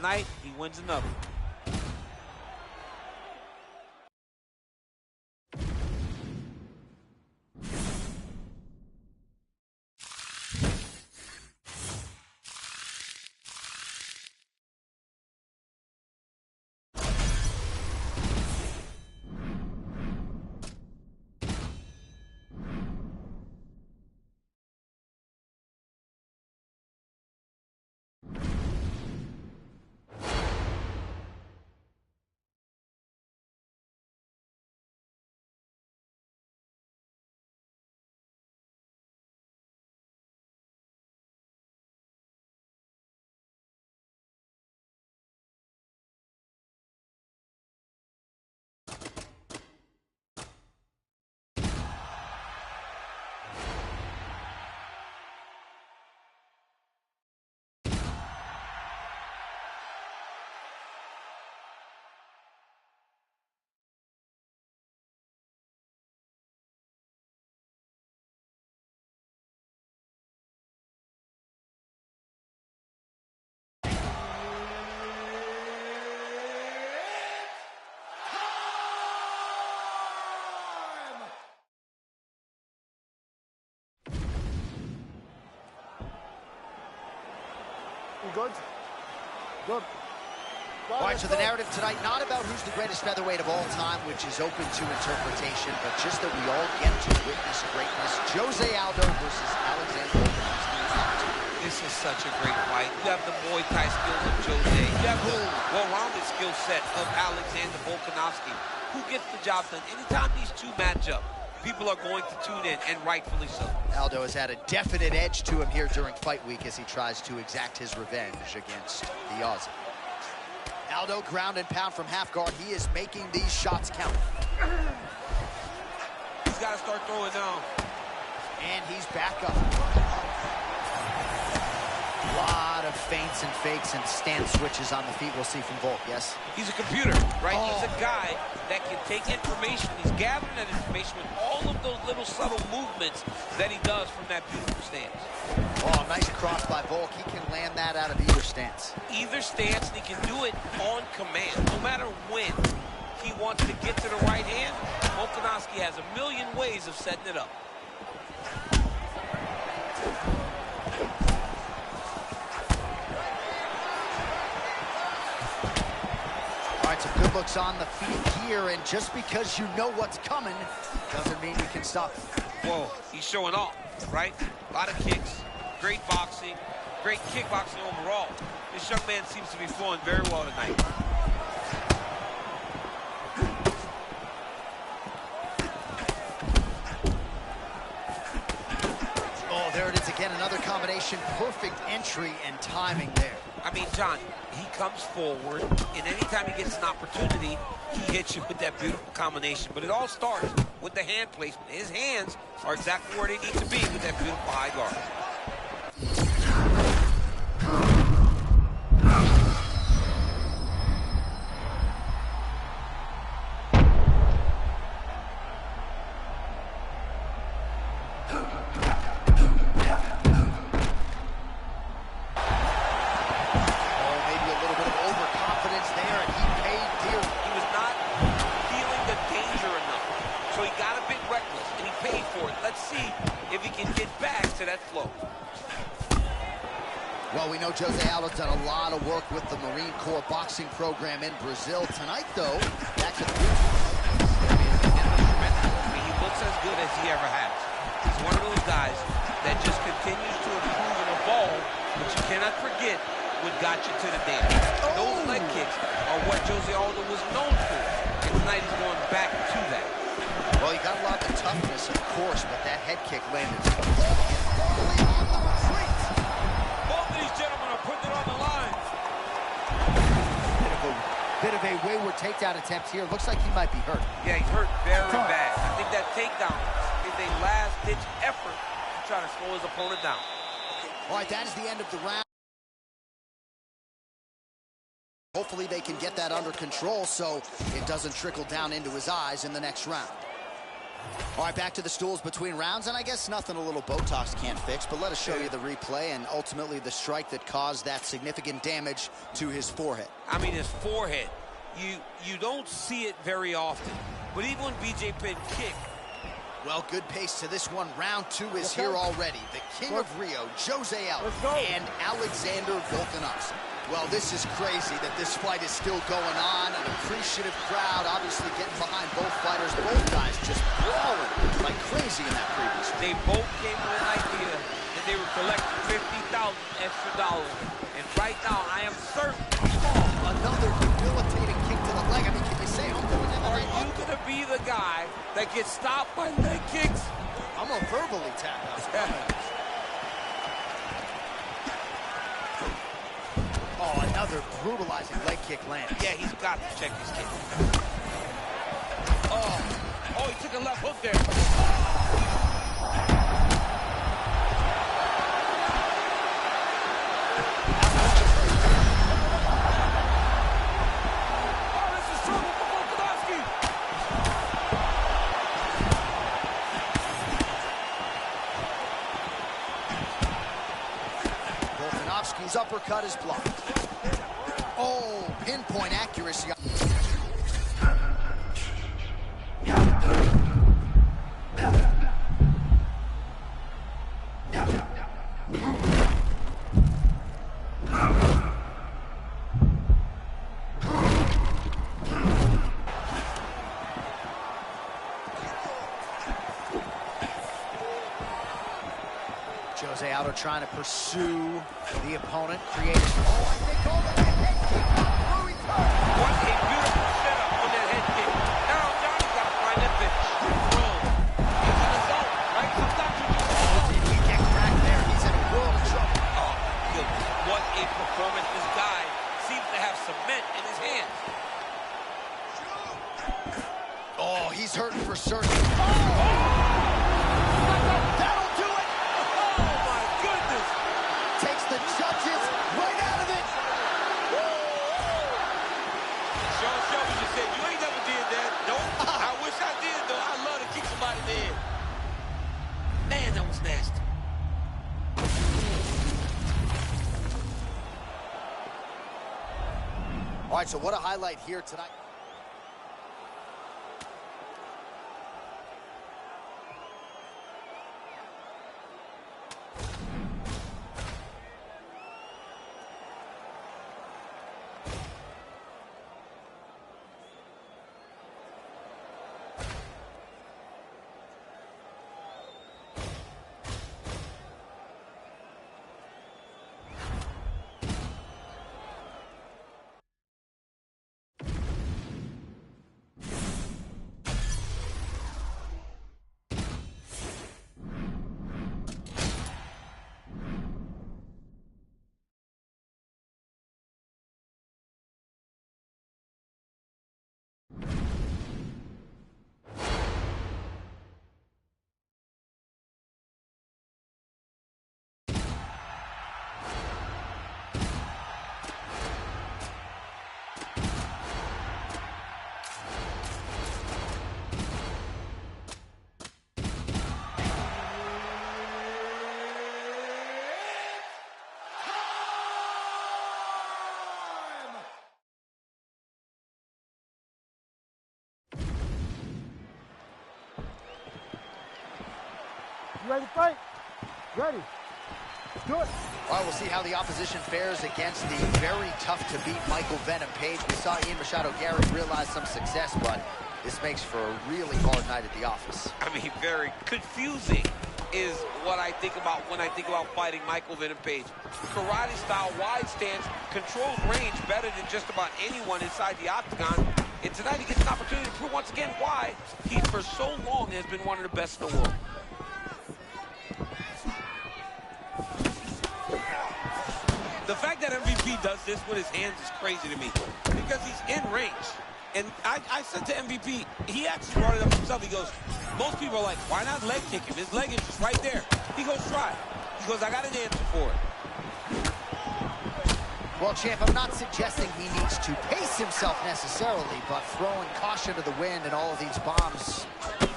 tonight, he wins another. Good. Good. All right, so the narrative tonight, not about who's the greatest featherweight of all time, which is open to interpretation, but just that we all get to witness greatness. Jose Aldo versus Alexander Volkanovski. This is such a great fight. You have the Muay Thai skills of Jose. You have the well-rounded skill set of Alexander Volkanovski. Who gets the job done? Anytime these two match up, people are going to tune in, and rightfully so. Aldo has had a definite edge to him here during fight week as he tries to exact his revenge against the Aussie. Aldo, ground and pound from half guard. He is making these shots count. He's got to start throwing now. And he's back up. A lot of feints and fakes and stance switches on the feet we'll see from Volk, yes? He's a computer, right? He's a guy that can take information. He's gathering that information with all of those little subtle movements that he does from that beautiful stance. Oh, nice cross by Volk. He can land that out of either stance. Either stance, and he can do it on command. No matter when he wants to get to the right hand, Volkanovski has a million ways of setting it up. Some good looks on the feet here, and just because you know what's coming doesn't mean you can stop it. Whoa, he's showing off, right? A lot of kicks, great boxing, great kickboxing overall. This young man seems to be flowing very well tonight. Oh, there it is again, another combination. Perfect entry and timing there. I mean, John, he comes forward, and anytime he gets an opportunity, he hits you with that beautiful combination. But it all starts with the hand placement. His hands are exactly where they need to be with that beautiful high guard. Well, we know Jose Aldo's done a lot of work with the Marine Corps boxing program in Brazil. Tonight, though, back to the he looks as good as he ever has. He's one of those guys that just continues to improve and evolve, but you cannot forget what got you to the dance. Those leg kicks are what Jose Aldo was known for, and tonight he's going back to that. Well, he got a lot of toughness, of course, but that head kick landed. Bit of a wayward takedown attempt here. Looks like he might be hurt. Yeah, he's hurt very bad. I think that takedown is a last-ditch effort to try to slow his opponent down. All right, that is the end of the round. Hopefully they can get that under control so it doesn't trickle down into his eyes in the next round. All right, back to the stools between rounds, and I guess nothing a little Botox can't fix, but let us show you the replay and ultimately the strike that caused that significant damage to his forehead. I mean, his forehead. You don't see it very often, but even when BJ Penn kicked. Well, good pace to this one. Round 2 is here already. The King of Rio, Jose Aldo, and Alexander Volkanovski. Well, this is crazy that this fight is still going on. An appreciative crowd obviously getting behind both fighters. Both guys just brawling like crazy in that previous one. They both came with an idea that they were collecting $50,000 extra dollars. And right now, I am certain. Another debilitating kick to the leg. I mean, can you say Uncle in MMA? Are you going to be the guy that gets stopped by leg kicks? I'm going to verbally tap out. Oh, another brutalizing leg kick lands. Yeah, he's got to check his kick. Oh, he took a left hook there. Volkanovski's uppercut is blocked. Oh, pinpoint accuracy. Jose Aldo trying to pursue the opponent, creating. Oh, I think all the head kick. What a beautiful setup on that head kick. Now Johnny's got to find that finish. He's in the zone, right? Sometimes you just Did he get cracked there? He's in a world of trouble. Oh, my goodness. What a performance. This guy seems to have cement in his hands. Oh, he's hurting for certain. That'll do it. Oh, my goodness. Takes the judges right out of it. Sean just said, you ain't never did that. Nope. I wish I did, though. I love to kick somebody in the head. Man, that was nasty. All right, so what a highlight here tonight. You ready to fight? Ready. Let's do it. All right, we'll see how the opposition fares against the very tough-to-beat Michael Venom Page. We saw Ian Machado Garrett realize some success, but this makes for a really hard night at the office. I mean, very confusing is what I think about when I think about fighting Michael Venom Page. Karate-style wide stance, controls range better than just about anyone inside the octagon. And tonight he gets an opportunity to prove once again why he, for so long, has been one of the best in the world. The fact that MVP does this with his hands is crazy to me because he's in range. And I said to MVP, he actually brought it up himself. He goes, most people are like, why not leg kick him? His leg is just right there. He goes, try. He goes, I got an answer for it. Well, champ, I'm not suggesting he needs to pace himself necessarily, but throwing caution to the wind and all of these bombs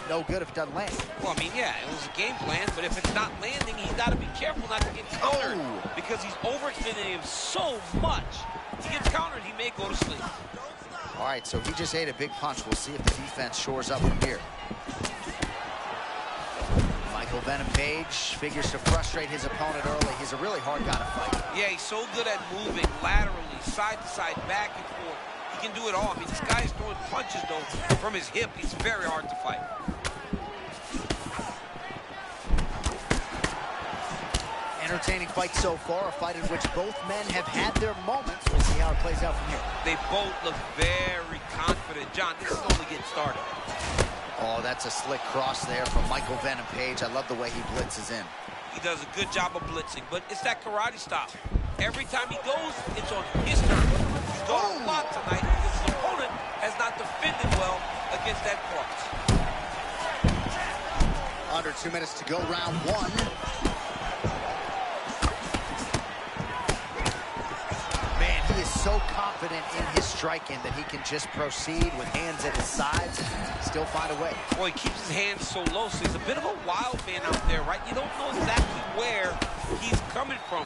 no good if it doesn't land. Well, I mean, yeah, it was a game plan, but if it's not landing, he's got to be careful not to get countered because he's overextending him so much. If he gets countered, he may go to sleep. All right, so he just ate a big punch. We'll see if the defense shores up from here. Michael Venom Page figures to frustrate his opponent early. He's a really hard guy to fight. Yeah, he's so good at moving laterally, side to side, back and forth. He can do it all. I mean, this guy is throwing punches, though, from his hip. He's very hard to fight. Entertaining fight so far, a fight in which both men have had their moments. We'll see how it plays out from here. They both look very confident. John, this is only getting started. Oh, that's a slick cross there from Michael Venom Page. I love the way he blitzes in. He does a good job of blitzing, but it's that karate style. Every time he goes, it's on his turn. He's going a lot tonight because his opponent has not defended well against that cross. Under 2 minutes to go, round one. Man, he is so confident in his striking that he can just proceed with hands at his sides and still find a way. Boy, he keeps his hands so low, so he's a bit of a wild man out there, right? You don't know exactly where he's coming from.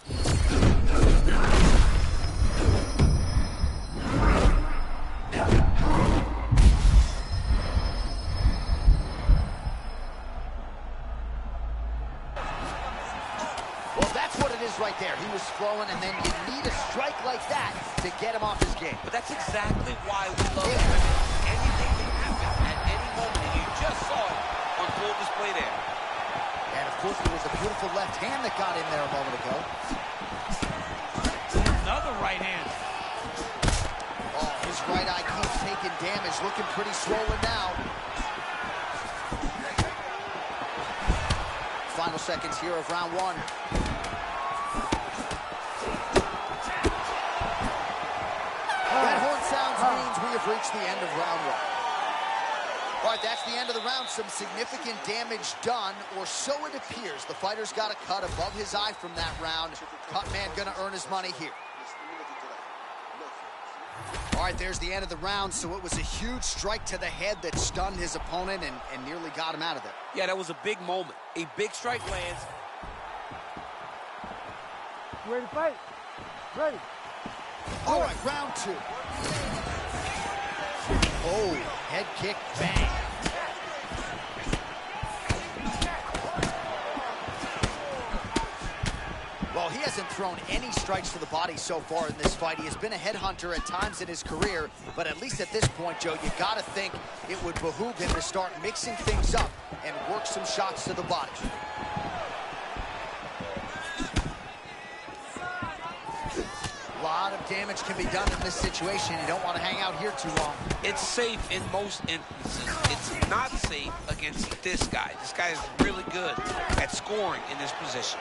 Well, that's what it is right there. He was flowing, and then you need a strike like that to get him off his game. But that's exactly why we love him. I mean, anything can happen at any moment, and you just saw it on full display there. And, of course, there was a beautiful left hand that got in there a moment ago. Another right hand. Oh, his right eye keeps taking damage, looking pretty swollen now. Final seconds here of round one. That horn sounds means we have reached the end of round one. All right, that's the end of the round. Some significant damage done, or so it appears. The fighter's got a cut above his eye from that round. Cut man gonna earn his money here. All right, there's the end of the round, so it was a huge strike to the head that stunned his opponent and nearly got him out of there. Yeah, that was a big moment. A big strike lands. You ready to fight? Ready. All right, round two. Oh, head kick, bang. Well, he hasn't thrown any strikes to the body so far in this fight. He has been a headhunter at times in his career, but at least at this point, Joe, you gotta think it would behoove him to start mixing things up and work some shots to the body. A lot of damage can be done in this situation. You don't want to hang out here too long. It's safe in most instances. It's not safe against this guy. This guy is really good at scoring in this position.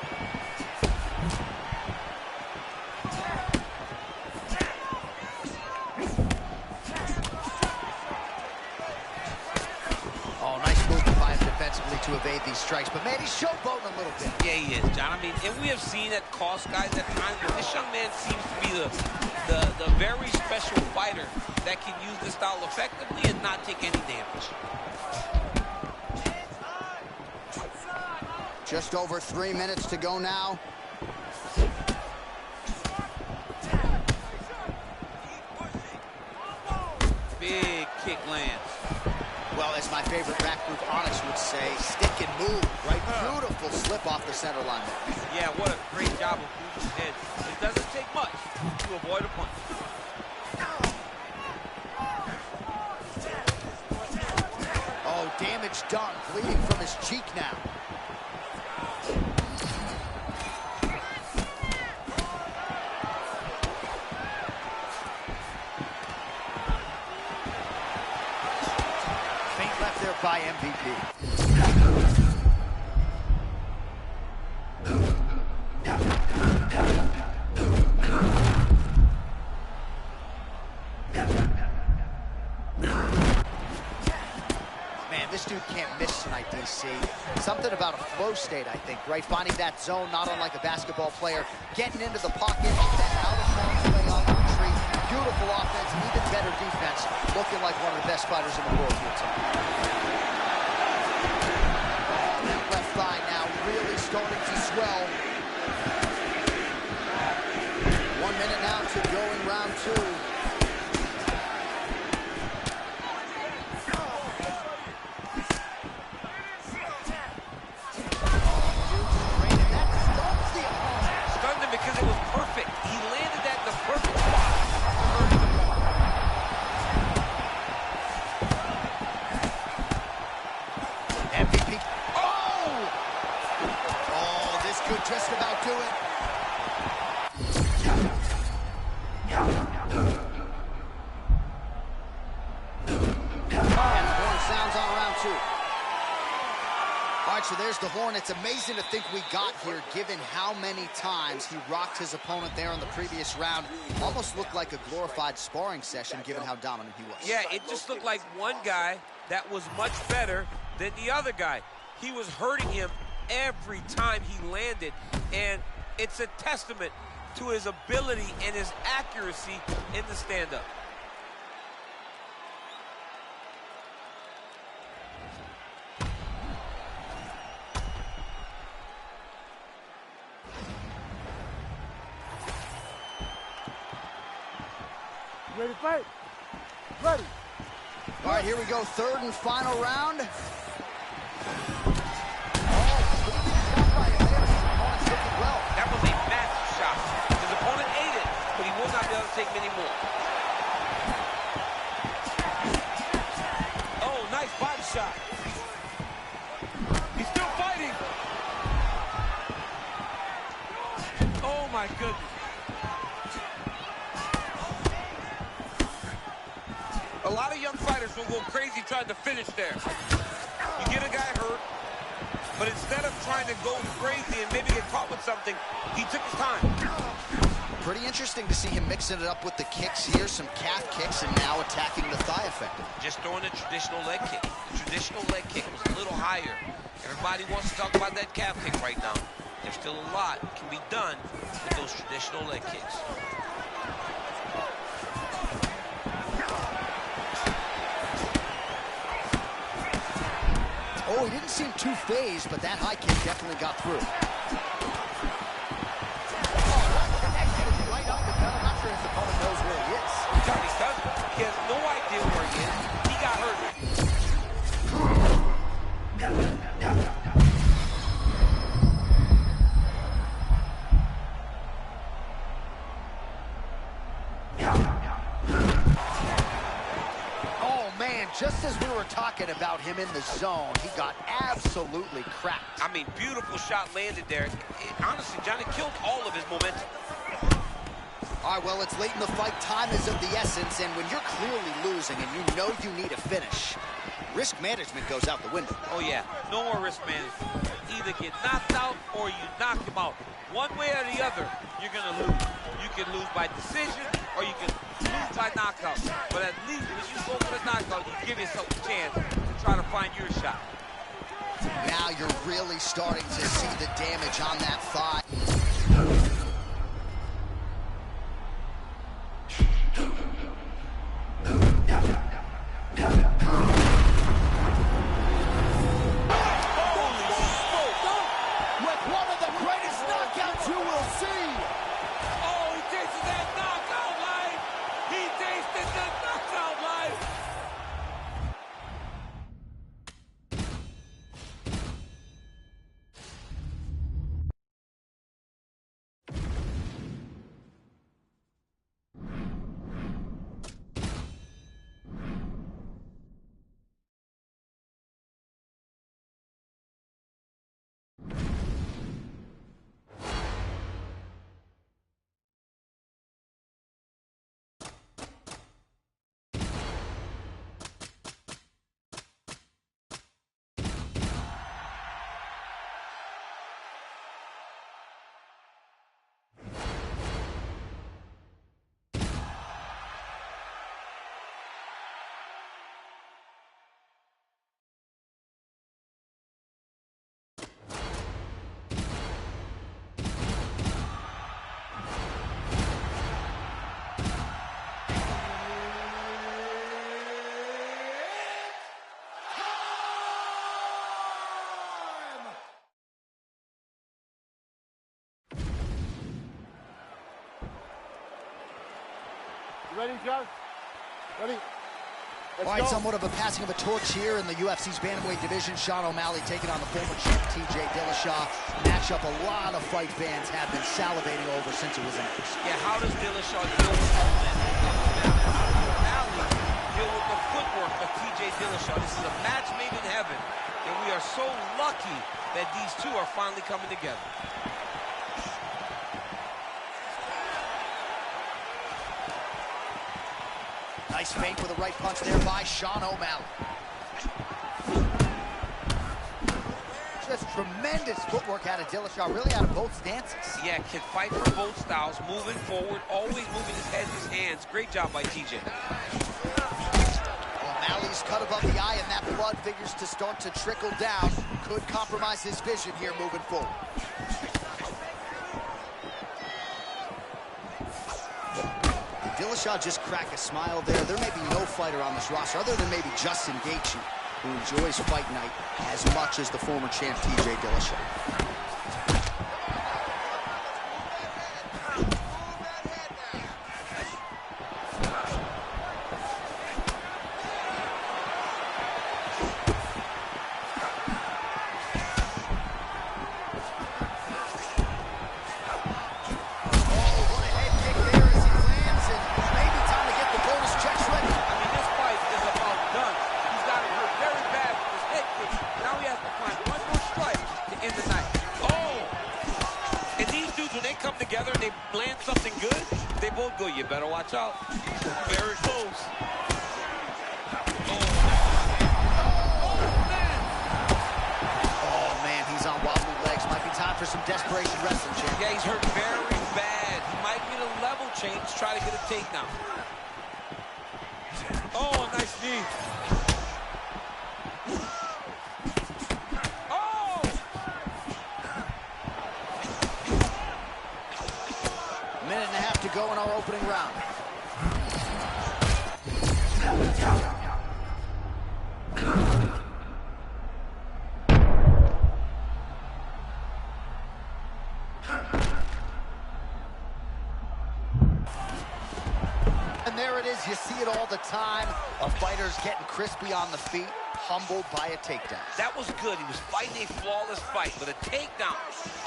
Oh, nice movement by him defensively to evade these strikes. But, man, he's showboating a little bit. Yeah, he is, John. I mean, and we have seen that cost guys at times, but this young man seems to be the very special fighter that can use this style effectively and not take any damage. Just over 3 minutes to go now. Big kick lands. Well, as my favorite rap group Onyx would say, stick and move, right? Beautiful slip off the center line there. Yeah, what a great job of moving his head. It doesn't take much to avoid a punch. Oh, damage done. Bleeding from his cheek now. Feint left there by MVP. This dude can't miss tonight, DC. Something about a flow state, I think, right? Finding that zone, not unlike a basketball player. Getting into the pocket, that out-of-bounds play on the retreat. Beautiful offense, even better defense. Looking like one of the best fighters in the world here tonight. starting to swell. 1 minute now to go in round 2. Stunned him because it was perfect. He landed that in the perfect spot after hurting the ball. MVP. Oh! Oh, this could just about do it. And the horn sounds on round 2. All right, so there's the horn. It's amazing to think we got here, given how many times he rocked his opponent there in the previous round. Almost looked like a glorified sparring session, given how dominant he was. Yeah, it just looked like one guy that was much better than the other guy. He was hurting him every time he landed, and it's a testament to his ability and his accuracy in the stand-up. Ready to fight? Ready. All right, here we go. Third and final round. Oh, well. That was a massive shot. His opponent ate it, but he will not be able to take many more. Oh, nice body shot. He's still fighting. Oh, my goodness. A lot of young fighters will go crazy trying to finish there. You get a guy hurt, but instead of trying to go crazy and maybe get caught with something, he took his time. Pretty interesting to see him mixing it up with the kicks here, some calf kicks, and now attacking the thigh effectively. Just throwing a traditional leg kick. The traditional leg kick was a little higher. Everybody wants to talk about that calf kick right now. There's still a lot that can be done with those traditional leg kicks. Oh, he didn't seem too phased, but that high kick definitely got through. Right up the gut. I'm not sure his opponent knows where he is. He doesn't. He has no idea where he is. He got hurt. Just as we were talking about him in the zone, he got absolutely cracked. I mean, beautiful shot landed there. Honestly, Johnny killed all of his momentum. All right, well, it's late in the fight. Time is of the essence, and when you're clearly losing and you know you need a finish, risk management goes out the window. Oh, yeah. No more risk management. Either get knocked out or you knock him out. One way or the other, you're going to lose. You can lose by decision or you can lose by knockout. But at least when you go for the knockout, you give yourself a chance to try to find your shot. Now you're really starting to see the damage on that thigh. Ready, Josh? Ready? All right, somewhat of a passing of a torch here in the UFC's bantamweight division. Sean O'Malley taking on the former champ TJ Dillashaw. Matchup a lot of fight fans have been salivating over since it was announced. Yeah, how does Dillashaw deal with that? Now, how does O'Malley deal with the footwork of TJ Dillashaw? This is a match made in heaven, and we are so lucky that these two are finally coming together. Nice feint with a right punch there by Sean O'Malley. Just tremendous footwork out of Dillashaw, really out of both stances. Yeah, can fight for both styles, moving forward, always moving his head, his hands. Great job by TJ. O'Malley's cut above the eye, and that blood figures to start to trickle down. Could compromise his vision here moving forward. Dillashaw just cracked a smile there. There may be no fighter on this roster other than maybe Justin Gaethje, who enjoys fight night as much as the former champ TJ Dillashaw. Together and they land something good, they both go, you better watch out. Very close. Oh, man, he's on wobbly legs. Might be time for some desperation wrestling, champ. Yeah, he's hurt very bad. He might need a level change to try to get a takedown. Oh, a nice knee. Minute and a half to go in our opening round. And there it is. You see it all the time. A fighter's getting crispy on the feet, humbled by a takedown. That was good. He was fighting a flawless fight, but a takedown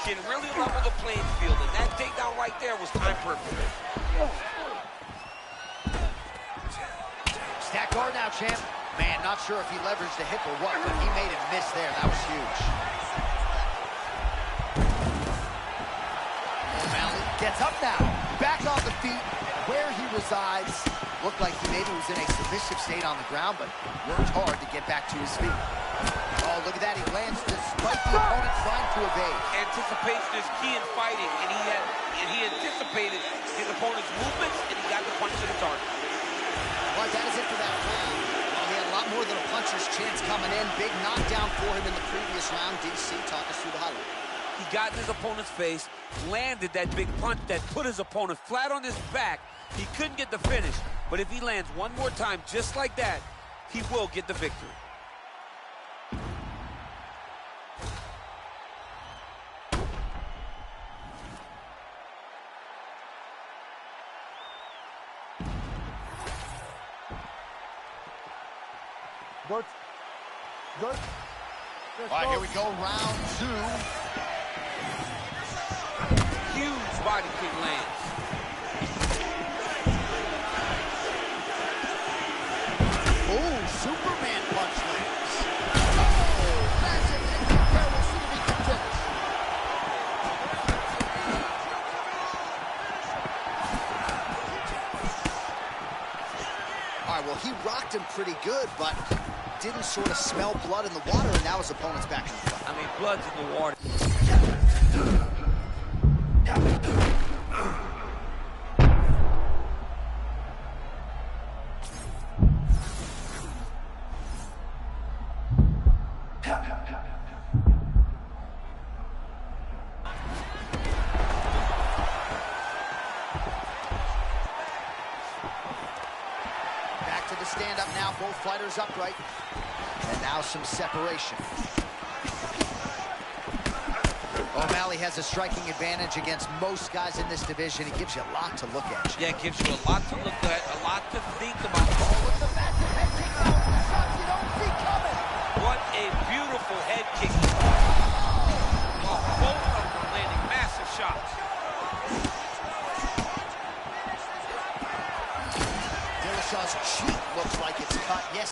can really level the playing field, and that takedown right there was time perfect. Stack guard now, champ. Man, not sure if he leveraged the hip or what, but he made him miss there. That was huge. O'Malley gets up now. Back on the feet, where he resides. Looked like he maybe was in a submissive state on the ground, but worked hard to get back to his feet. Oh, look at that. He lands despite the opponent trying to evade. Anticipation is key in fighting, and he anticipated his opponent's movements, and he got the punch to the target. All right, that is it for that round. Well, he had a lot more than a puncher's chance coming in. Big knockdown for him in the previous round. DC, talk us through the highlight. He got in his opponent's face, landed that big punch that put his opponent flat on his back. He couldn't get the finish, but if he lands one more time just like that, he will get the victory. Good. Good. All right, here we go, round two. Huge body kick lands. Oh, Superman punch lands. Oh, massive hit there. We'll see if he can finish. All right, well, he rocked him pretty good, but didn't sort of smell blood in the water, and now his opponent's back in the fight. I mean, blood's in the water. Back to the stand-up now, both fighters upright. And now some separation. O'Malley has a striking advantage against most guys in this division. He gives you a lot to look at. Yeah, it gives you a lot to look at, a lot to think about. Oh, look at the massive head kick out. Shots you don't see coming. What a beautiful head kick. Oh, both of them landing massive shots. Dillashaw's cheek looks like it's cut. Yes.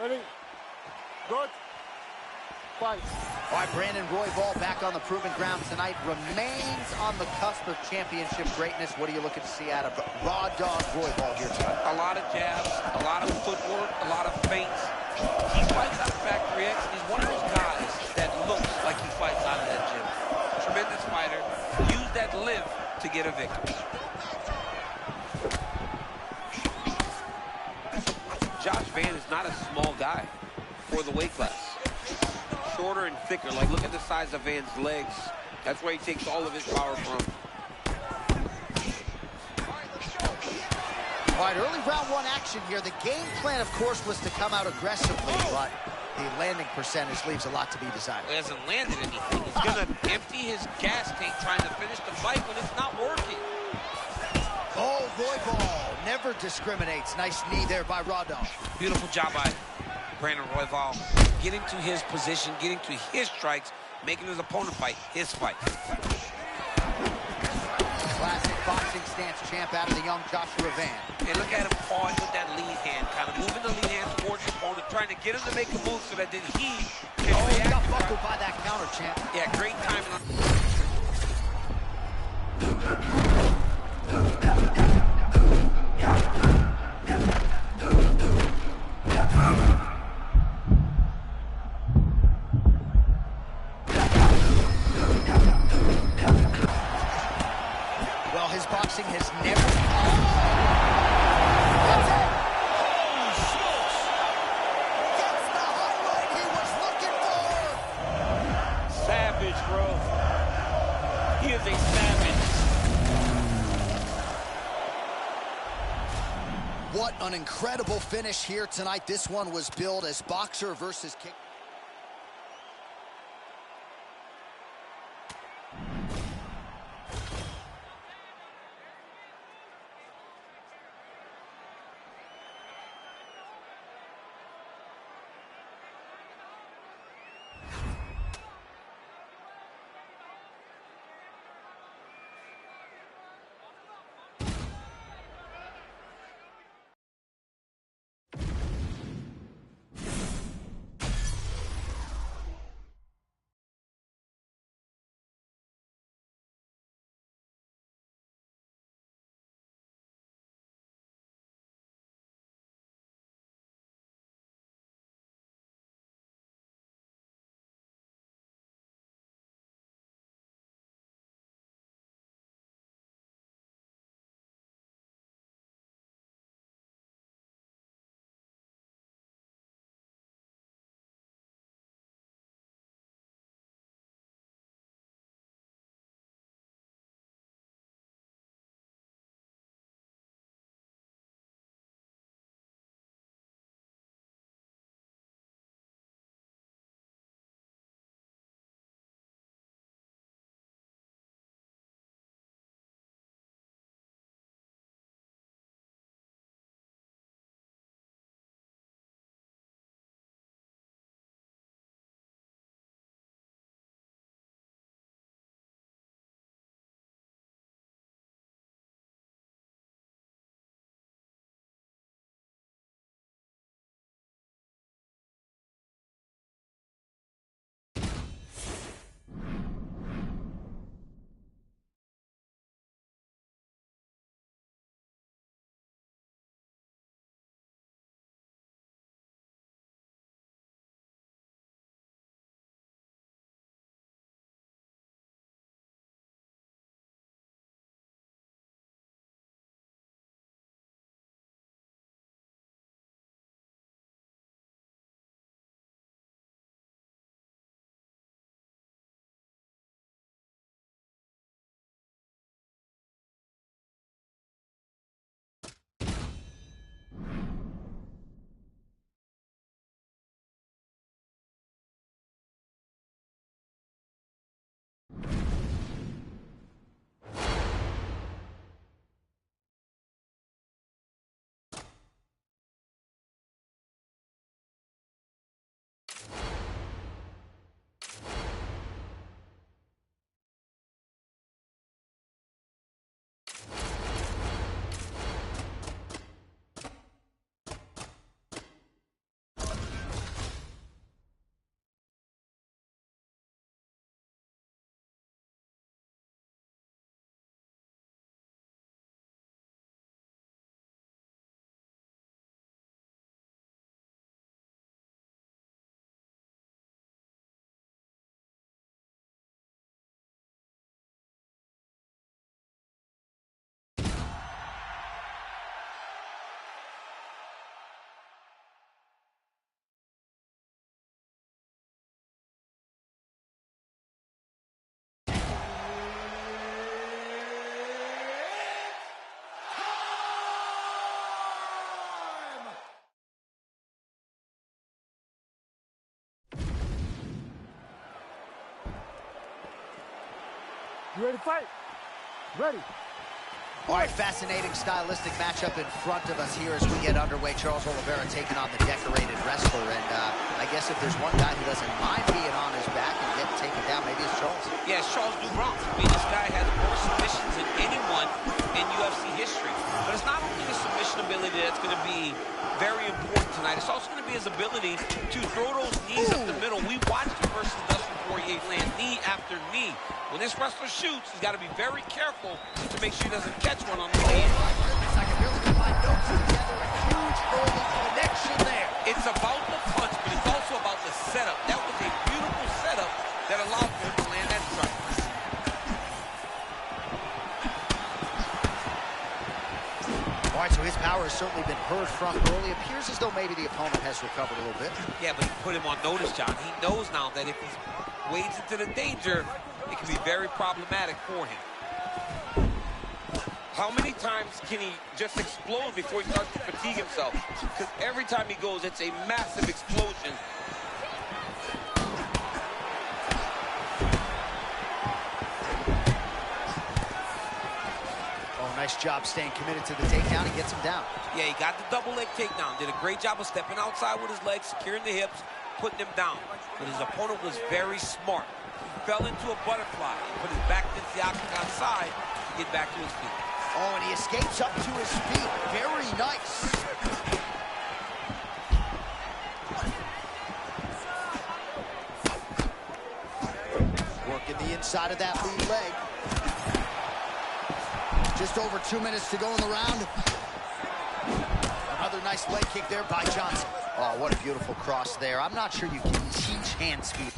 Ready? Good. Fight. All right, Brandon Royval back on the proven ground tonight, remains on the cusp of championship greatness. What are you looking to see out of Raw Dog Royval here tonight? A lot of jabs, a lot of footwork, a lot of feints. He fights out of Factory X. He's one of those guys that looks like he fights out of that gym. Tremendous fighter. Use that live to get a victory. Josh Van is not a small guy for the weight class. Shorter and thicker. Like, look at the size of Van's legs. That's where he takes all of his power from. All right, early round one action here. The game plan, of course, was to come out aggressively, but the landing percentage leaves a lot to be desired. He hasn't landed anything. He's going to empty his gas tank trying to finish the fight when it's not working. Oh, Royval never discriminates. Nice knee there by Raw Dog. Beautiful job by Brandon Royval. Getting to his position, getting to his strikes, making his opponent fight his fight. Classic boxing stance champ out of the young Joshua Van. And look at him pawing with that lead hand, kind of moving the lead hand towards the opponent, trying to get him to make a move so that then he can he react. got buckled by that counter, champ. Yeah, great timing. Well, his boxing has never... Holy smokes! Gets the highlight he was looking for! Savage, bro. He is a savage. What an incredible finish here tonight. This one was billed as boxer versus kick. You ready to fight? Ready. All right, fascinating stylistic matchup in front of us here as we get underway. Charles Oliveira taking on the decorated wrestler. And I guess if there's one guy who doesn't mind being on his back and getting taken down, maybe it's Charles. Yeah, it's Charles Dubronx. I mean, this guy has more submissions than anyone in UFC history. But it's not only his submission ability that's going to be very important tonight. It's also going to be his ability to throw those knees up the middle. We watched him versus Dustin Poirier land knee after knee. When this wrestler shoots, he's got to be very careful to make sure he doesn't catch one on the knee. I can really get my notes together. A huge early connection there. It's about the punch, but it's also about the setup. That was a beautiful setup that allowed him to land that strike. All right, so his power has certainly been heard from early. Appears as though maybe the opponent has recovered a little bit. Yeah, but he put him on notice, John. He knows now that if he wades into the danger, it can be very problematic for him. How many times can he just explode before he starts to fatigue himself? Because every time he goes, it's a massive explosion. Oh, nice job staying committed to the takedown. He gets him down. Yeah, he got the double leg takedown. Did a great job of stepping outside with his legs, securing the hips, putting him down. But his opponent was very smart. He fell into a butterfly. He put his back against the octagon side to get back to his feet. Oh, and he escapes up to his feet. Very nice. Working the inside of that lead leg. Just over 2 minutes to go in the round. Another nice leg kick there by Johnson. Oh, what a beautiful cross there. I'm not sure you can teach hand speed.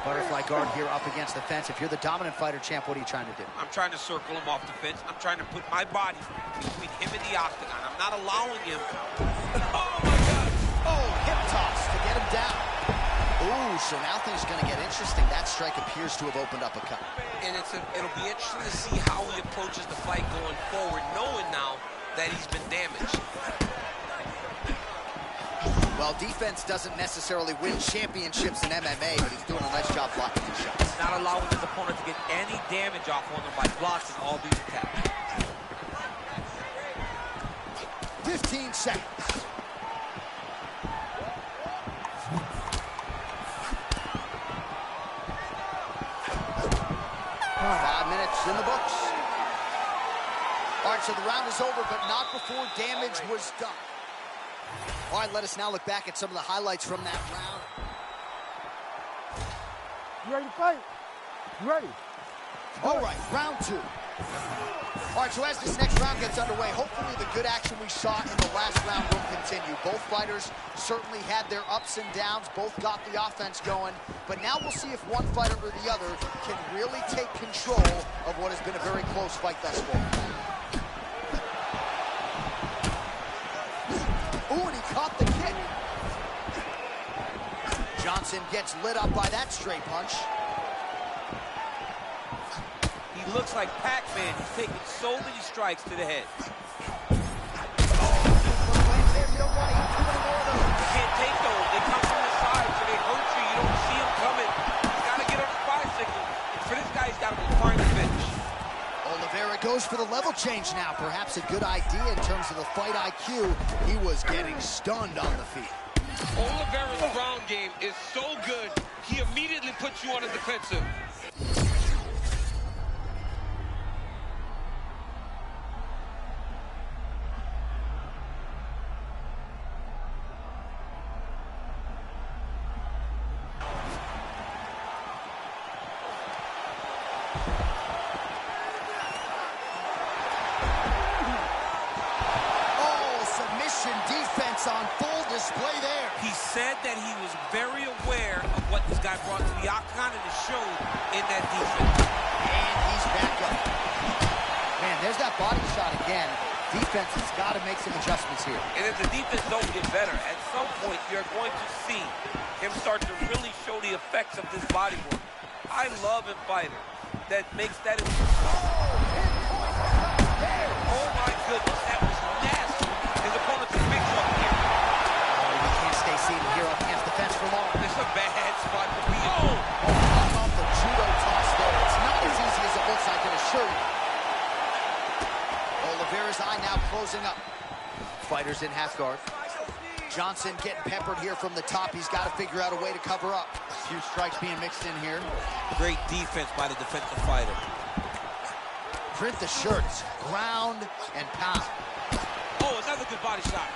Butterfly guard here up against the fence. If you're the dominant fighter, champ, what are you trying to do? I'm trying to circle him off the fence. I'm trying to put my body between him and the octagon. I'm not allowing him. Oh, my God. Oh, hip toss to get him down. Ooh, so now things are going to get interesting. That strike appears to have opened up a cut. And it'll be interesting to see how he approaches the fight going forward, knowing now that he's been damaged. Well, defense doesn't necessarily win championships in MMA, but he's doing a nice job blocking these shots. Not allowing his opponent to get any damage off on him by blocking all these attacks. 15 seconds. Five minutes in the books. All right, so the round is over, but not before damage was done. All right, let us now look back at some of the highlights from that round. You ready to fight? You ready? All right, round two. All right, so as this next round gets underway, hopefully the good action we saw in the last round will continue. Both fighters certainly had their ups and downs. Both got the offense going. But now we'll see if one fighter or the other can really take control of what has been a very close fight thus far. Ooh, and he caught the kick. Johnson gets lit up by that straight punch. He looks like Pac-Man. He's taking so many strikes to the head. You don't want to eat too many more of those. You can't take those. They come from the side, so they hurt you. You don't see them coming. You got to get on the bicycle. And for this guy, he's got to be trying to finish. Oliveira goes for the level change now. Perhaps a good idea in terms of the fight IQ. He was getting stunned on the feet. Oliveira's ground game is so good, he immediately puts you on the defensive. On full display there. He said that he was very aware of what this guy brought to the octagon, and it showed in that defense. And he's back up. Man, there's that body shot again. Defense has got to make some adjustments here. And if the defense don't get better, at some point you're going to see him start to really show the effects of this body work. I love a fighter that makes that. Oh my goodness, that was nasty. His opponent's a big one here. Oh, you can't stay seated here up against the fence for long. It's a bad spot to be in. Off the judo toss there. It's not as easy as it looks, I can assure you. Oliveira's eye now closing up. Fighters in half guard. Johnson getting peppered here from the top. He's got to figure out a way to cover up. A few strikes being mixed in here. Great defense by the defensive fighter. Print the shirts. Ground and pound. Oh, another good body shot.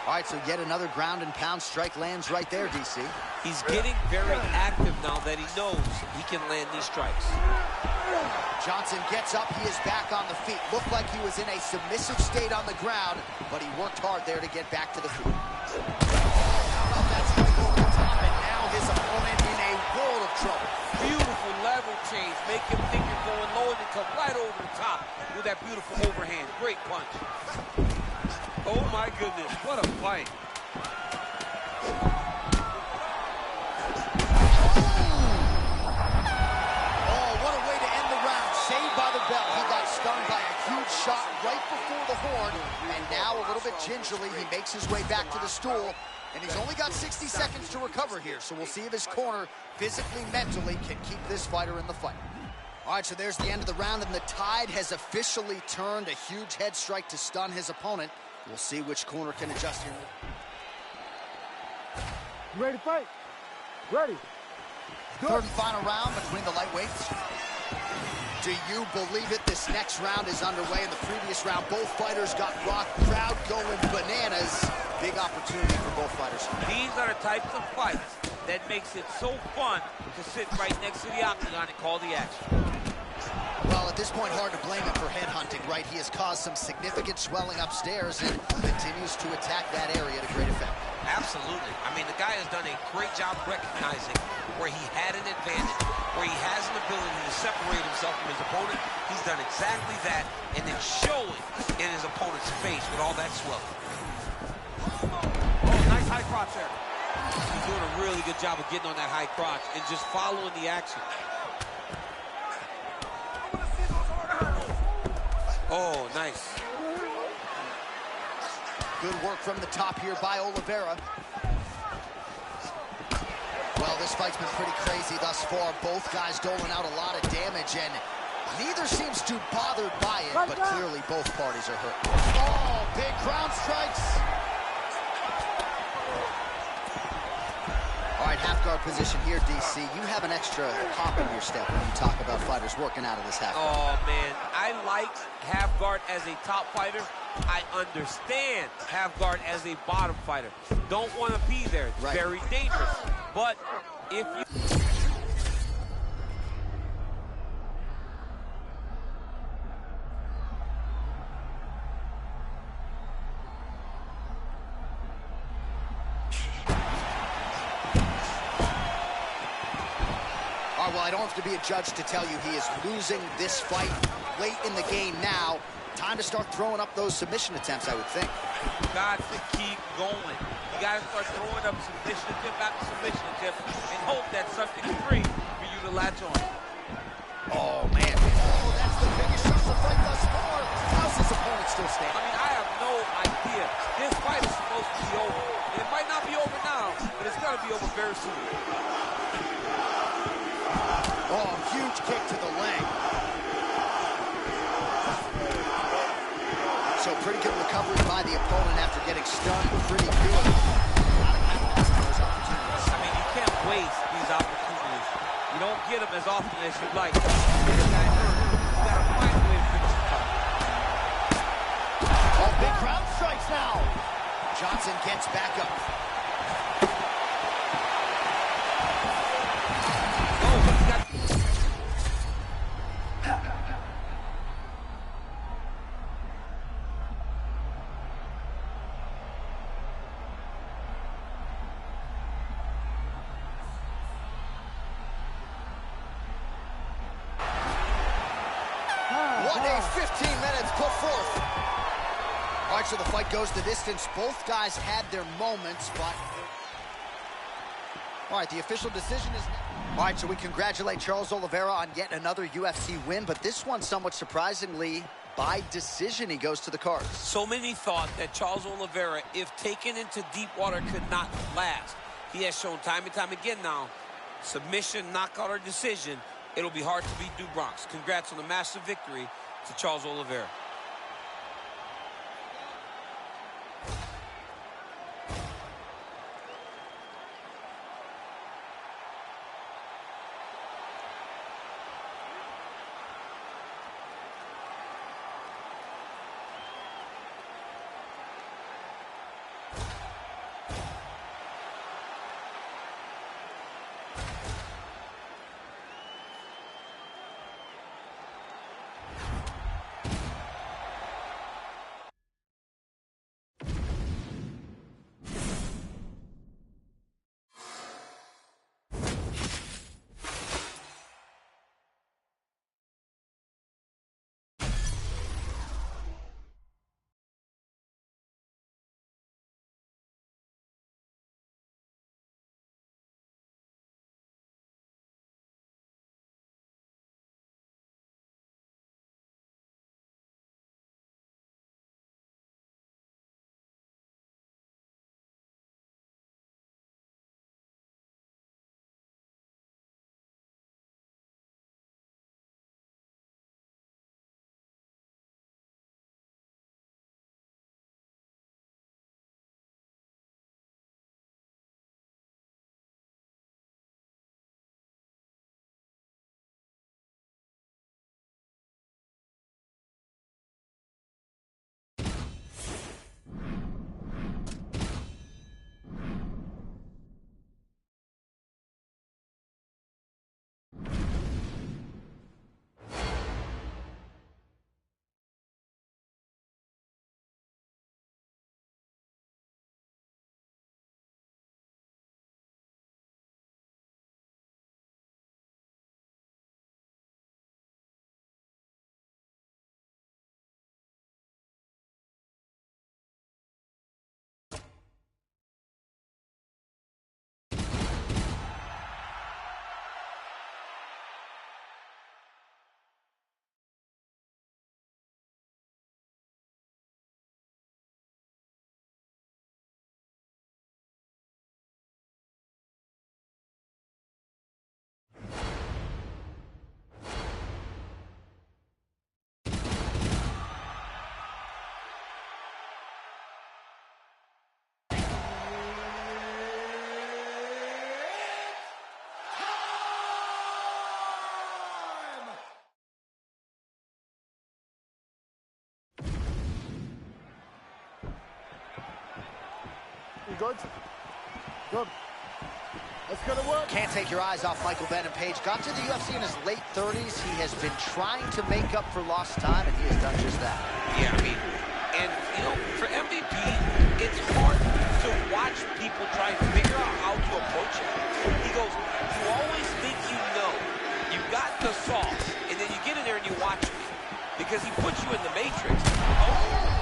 All right, so yet another ground and pound strike lands right there, DC. He's getting very active now that he knows he can land these strikes. Johnson gets up. He is back on the feet. Looked like he was in a submissive state on the ground, but he worked hard there to get back to the feet. That's right over the top, and now his opponent in a world of trouble. Beautiful level change. Make him think you're going low and then come right over the top with that beautiful overhand. Great punch. Oh my goodness, what a fight. Oh, what a way to end the round. Saved by the bell. He got stung by a huge shot right before the horn, and now a little bit gingerly, he makes his way back to the stool, and he's only got 60 seconds to recover here, so we'll see if his corner, physically, mentally, can keep this fighter in the fight. All right, so there's the end of the round, and the tide has officially turned. A huge head strike to stun his opponent. We'll see which corner can adjust here. You ready to fight? Ready. Third and final round between the lightweights. Do you believe it? This next round is underway. In the previous round, both fighters got rocked. Crowd going bananas. Big opportunity for both fighters. These are the types of fights that makes it so fun to sit right next to the octagon and call the action. Well, at this point, hard to blame him for headhunting, right? He has caused some significant swelling upstairs and continues to attack that area to great effect. Absolutely. I mean, the guy has done a great job recognizing where he had an advantage, where he has an ability to separate himself from his opponent. He's done exactly that, and then showing in his opponent's face with all that swelling. Oh, nice high crotch there. He's doing a really good job of getting on that high crotch and just following the action. Oh, nice. Good work from the top here by Oliveira. Well, this fight's been pretty crazy thus far. Both guys doling out a lot of damage, and neither seems too bothered by it, but clearly both parties are hurt. Oh, big ground strikes. All right, half guard position here, DC. You have an extra hop in your step when you talk about fighters working out of this half guard. Oh, man, I like half guard as a top fighter. I understand half guard as a bottom fighter. Don't want to be there. It's very dangerous. But if you... Well, I don't have to be a judge to tell you he is losing this fight late in the game now. Time to start throwing up those submission attempts, I would think. Got to keep going. You got to start throwing up submission attempt after submission attempt and hope that something's free for you to latch on. Oh, man. Oh, that's the biggest shot of the fight thus far. How's his opponent still standing? I mean, I have no idea. This fight is supposed to be over. And it might not be over now, but it's going to be over very soon. Oh, huge kick to the leg. So pretty good recovery by the opponent after getting stunned. Pretty good. I mean, you can't waste these opportunities. You don't get them as often as you'd like. You got to find a way to finish the fight. Oh, big crowd strikes now. Johnson gets back up. What a 15 minutes put forth. All right, so the fight goes the distance. Both guys had their moments, but... All right, the official decision is... All right, so we congratulate Charles Oliveira on yet another UFC win, but this one, somewhat surprisingly, by decision, he goes to the cards. So many thought that Charles Oliveira, if taken into deep water, could not last. He has shown time and time again now, submission, knockout, or decision, it'll be hard to beat Du Bronx. Congrats on the massive victory to Charles Oliveira. You good? Good. Let's get to work. Can't take your eyes off Michael Venom Page. Got to the UFC in his late 30s. He has been trying to make up for lost time, and he has done just that. Yeah, I mean, and, you know, for MVP, it's hard to watch people try and figure out how to approach it. He goes, you always think you know. You got the sauce, and then you get in there and you watch it. Because he puts you in the matrix. Oh!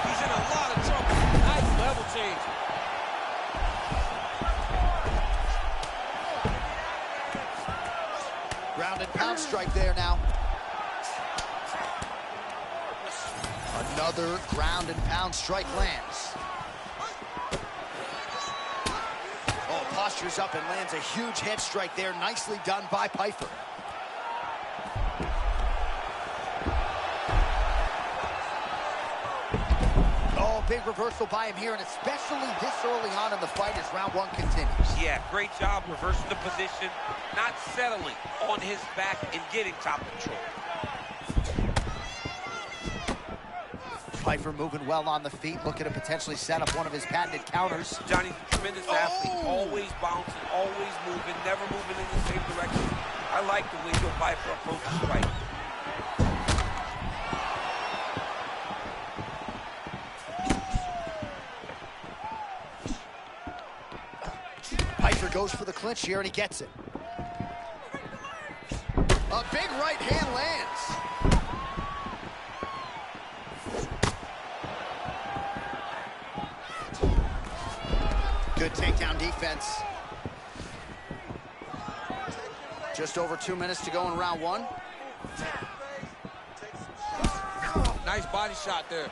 He's in a lot of trouble. Nice level change. Ground and pound strike there now. Another ground and pound strike lands. Oh, postures up and lands a huge head strike there. Nicely done by Pyfer. Oh, big reversal by him here, and especially this early on in the fight as round one continues. Yeah, great job reversing the position, not settling on his back and getting top control. Pyfer moving well on the feet, looking to potentially set up one of his patented counters. Johnny's a tremendous athlete, always bouncing, always moving, never moving in the same direction. I like the way Joe Pyfer approaches the fight. Pyfer goes for the clinch here, and he gets it. A big right hand lands. Good takedown defense. Just over 2 minutes to go in round one. Nice body shot there.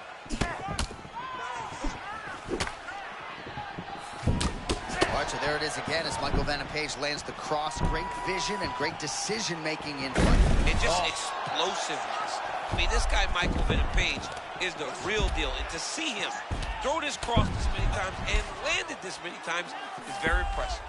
All right, so there it is again as Michael Venom Page lands the cross. Great vision and great decision-making in fight. And just explosiveness. I mean, this guy, Michael Venom Page, is the real deal. And to see him throw this cross this many times and land it this many times is very impressive.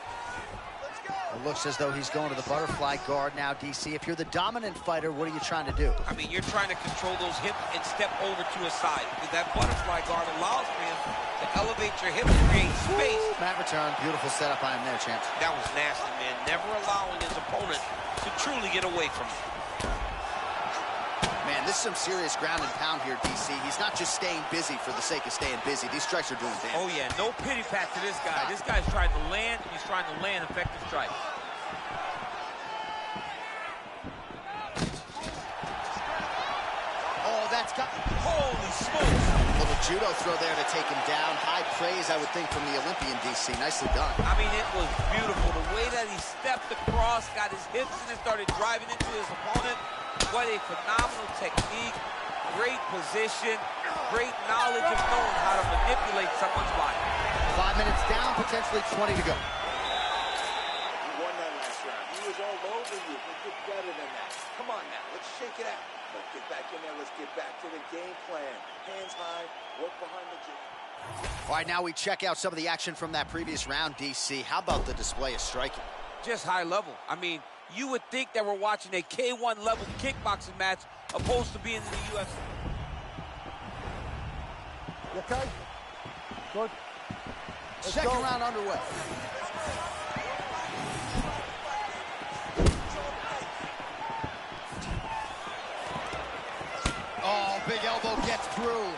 It looks as though he's going to the butterfly guard now, DC. If you're the dominant fighter, what are you trying to do? I mean, you're trying to control those hips and step over to a side. Because that butterfly guard allows for him to elevate your hips and create space. Ooh, Matt return. Beautiful setup by him there, champ. That was nasty, man. Never allowing his opponent to truly get away from him. Man, this is some serious ground and pound here, DC. He's not just staying busy for the sake of staying busy. These strikes are doing damage. Oh, yeah. No pity pat to this guy. This guy's trying to land. He's trying to land effective strikes. Oh, that's got... Holy smokes. Little judo throw there to take him down. High praise, I would think, from the Olympian, DC. Nicely done. I mean, it was beautiful. The way that he stepped across, got his hips in and started driving into his opponent. What a phenomenal technique. Great position. Great knowledge of knowing how to manipulate someone's body. 5 minutes down, potentially 20 to go. You won that last round. He was all over you, but you're better than that. Come on now, let's shake it out. Let's get back in there. Let's get back to the game plan. Hands high, work behind the jab. All right, now we check out some of the action from that previous round, DC. How about the display of striking? Just high level. I mean, you would think that we're watching a K1 level kickboxing match opposed to being in the UFC. You okay? Good. Let's Second go. round underway. Oh, big elbow gets through.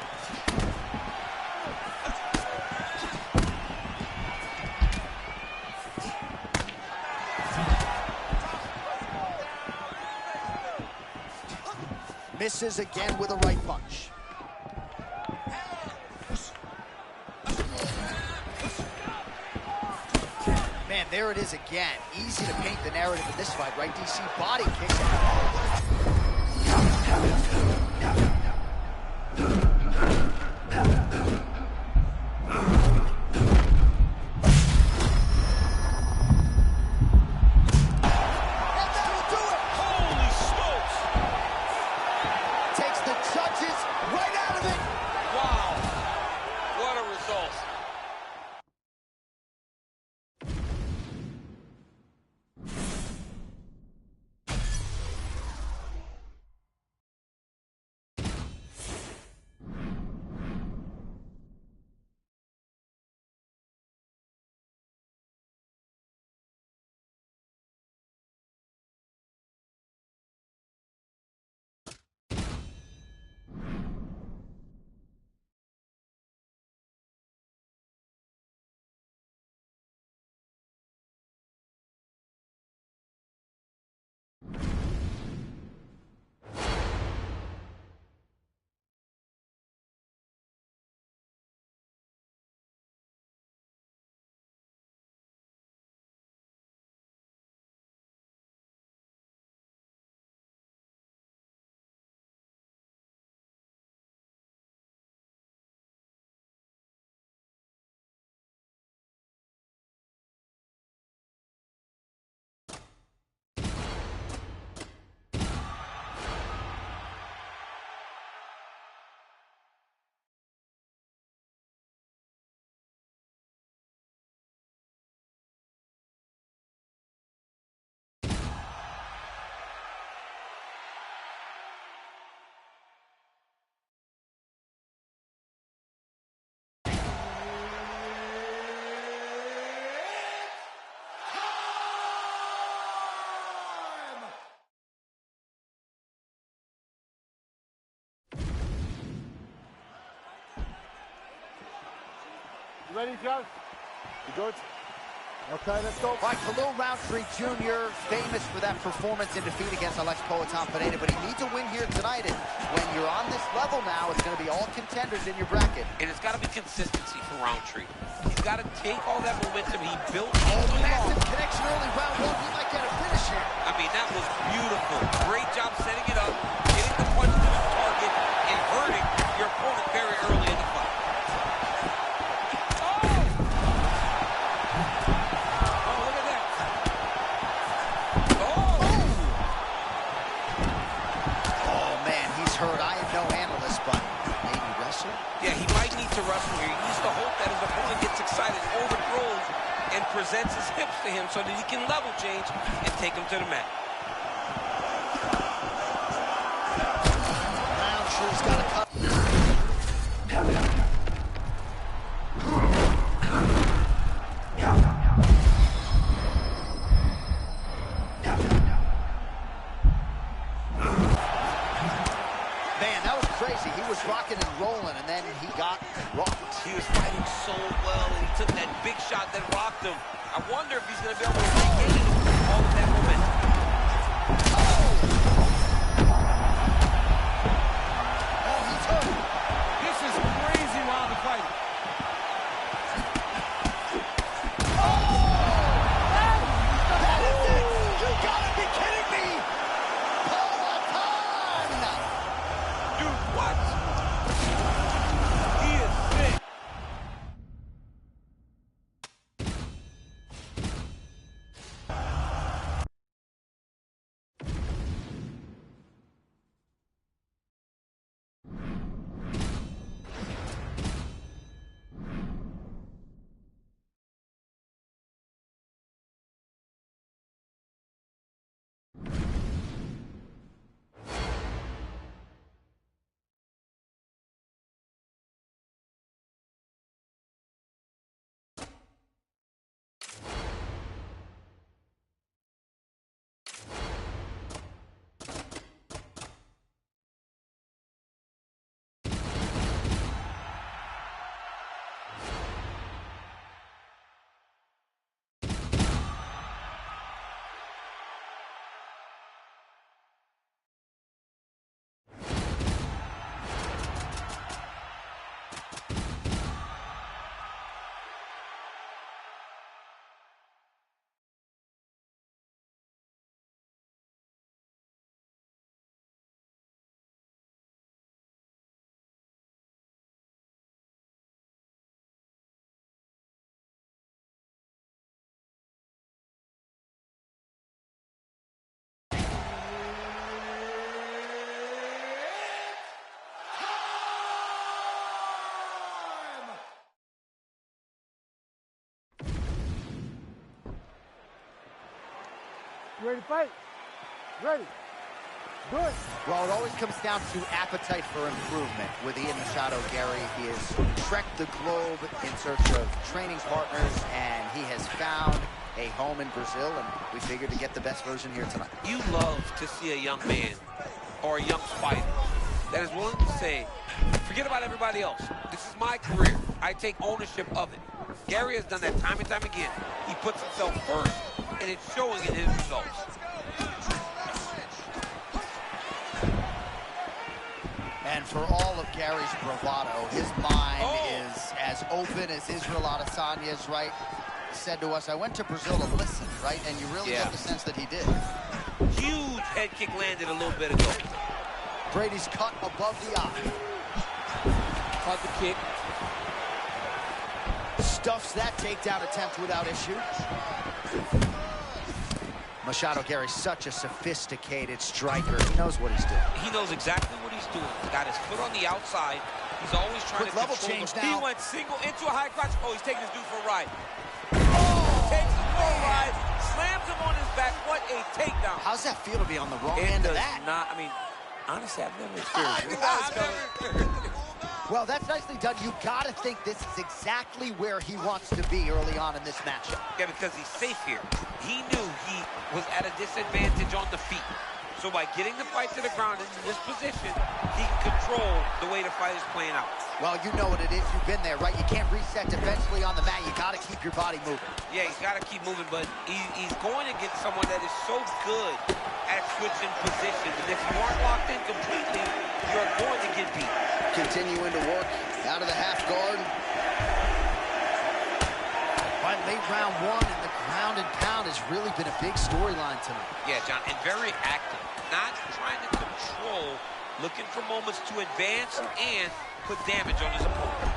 Misses again with a right punch. Man, there it is again. Easy to paint the narrative in this fight, right, DC? Body kicks. You ready, Joe? You good? Okay, let's go. All right, Khalil Roundtree Jr., famous for that performance in defeat against Alex Poatan Pineda, but he needs a win here tonight, and when you're on this level now, it's going to be all contenders in your bracket. And it's got to be consistency for Roundtree. He's got to take all that momentum he built Oh, all massive along. connection early, round one. He might get a finish here. I mean, that was beautiful. Great job setting it up, getting the punch to his target, and hurting your opponent very early in the fight. I am no analyst, but maybe wrestle? Yeah, he might need to wrestle here. He needs to hope that his opponent gets excited, overthrows, and presents his hips to him so that he can level change and take him to the mat. Roundtree's got a cut. He was rocking and rolling, and then he got rocked. He was fighting so well, and he took that big shot that rocked him. I wonder if he's going to be able to regain all of that momentum. Oh, he's hurt. This is crazy while the fight. That is it! You gotta be kidding me! Poatan! Dude, what? He is sick. You ready to fight? Ready. Good. Well, it always comes down to appetite for improvement. With Ian Machado Gary, he has trekked the globe in search of training partners, and he has found a home in Brazil, and we figured to get the best version here tonight. You love to see a young man or a young fighter that is willing to say, forget about everybody else. This is my career. I take ownership of it. Gary has done that time and time again. He puts himself first, and it's showing in his results. And for all of Gary's bravado, his mind is as open as Israel Adesanya's, right? Said to us, I went to Brazil to listen, right? And you really get the sense that he did. Huge head kick landed a little bit ago. Brady's cut above the eye. Caught the kick. Stuffs that takedown attempt without issue. Machado Gary, such a sophisticated striker. He knows what he's doing. He knows exactly what he's doing. He's got his foot on the outside. He's always trying to level control change the... now. He went single into a high crotch. Oh, he's taking this dude for a ride. Takes him for a ride, slams him on his back. What a takedown. How's that feel to be on the wrong end of that? I mean, honestly, I've never experienced it. Well, that's nicely done. You got to think this is exactly where he wants to be early on in this matchup. Yeah, because he's safe here. He knew he was at a disadvantage on the feet. So by getting the fight to the ground in this position, he can control the way the fight is playing out. Well, you know what it is. You've been there, right? You can't reset defensively on the mat. You got to keep your body moving. Yeah, he's got to keep moving, but he's going against someone that is so good at switching positions. And if you aren't locked in completely, you're going to get beat. Continuing to work out of the half guard. Right, late round one, and the ground and pound has really been a big storyline tonight. Yeah, John, and very active. Not trying to control, looking for moments to advance and put damage on his opponent.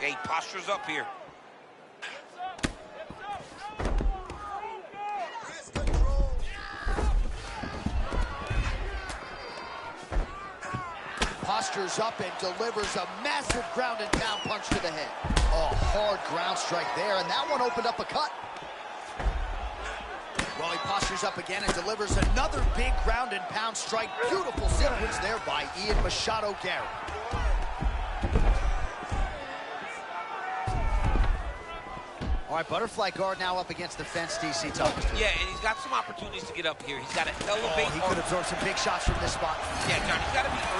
Yeah, he postures up here. Postures up and delivers a massive ground and pound punch to the head. Oh, hard ground strike there, and that one opened up a cut. Well, he postures up again and delivers another big ground and pound strike. Beautiful sequence there by Ian Machado Gary. All right, butterfly guard now up against the fence, DC talking to. Yeah, and he's got some opportunities to get up here. He's got to elevate. Oh, he could absorb some big shots from this spot. Yeah, John, he's got to be early.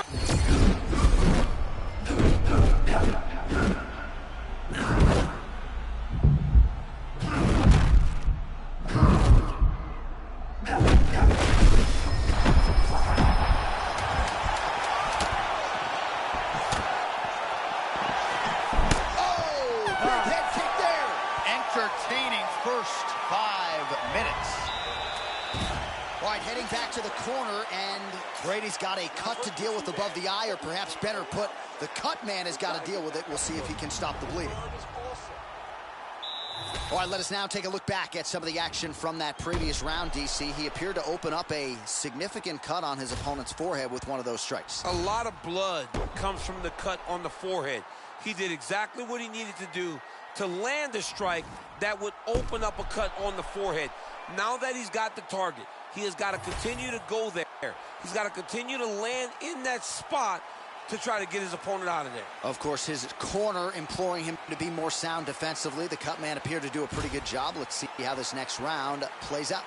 Entertaining first 5 minutes. All right, heading back to the corner, and Brady's got a cut to deal with above the eye, or perhaps better put, the cut man has got to deal with it. We'll see if he can stop the bleeding. All right, let us now take a look back at some of the action from that previous round, DC. He appeared to open up a significant cut on his opponent's forehead with one of those strikes. A lot of blood comes from the cut on the forehead. He did exactly what he needed to do to land a strike that would open up a cut on the forehead. Now that he's got the target, he has got to continue to go there. He's got to continue to land in that spot to try to get his opponent out of there. Of course, his corner imploring him to be more sound defensively. The cut man appeared to do a pretty good job. Let's see how this next round plays out.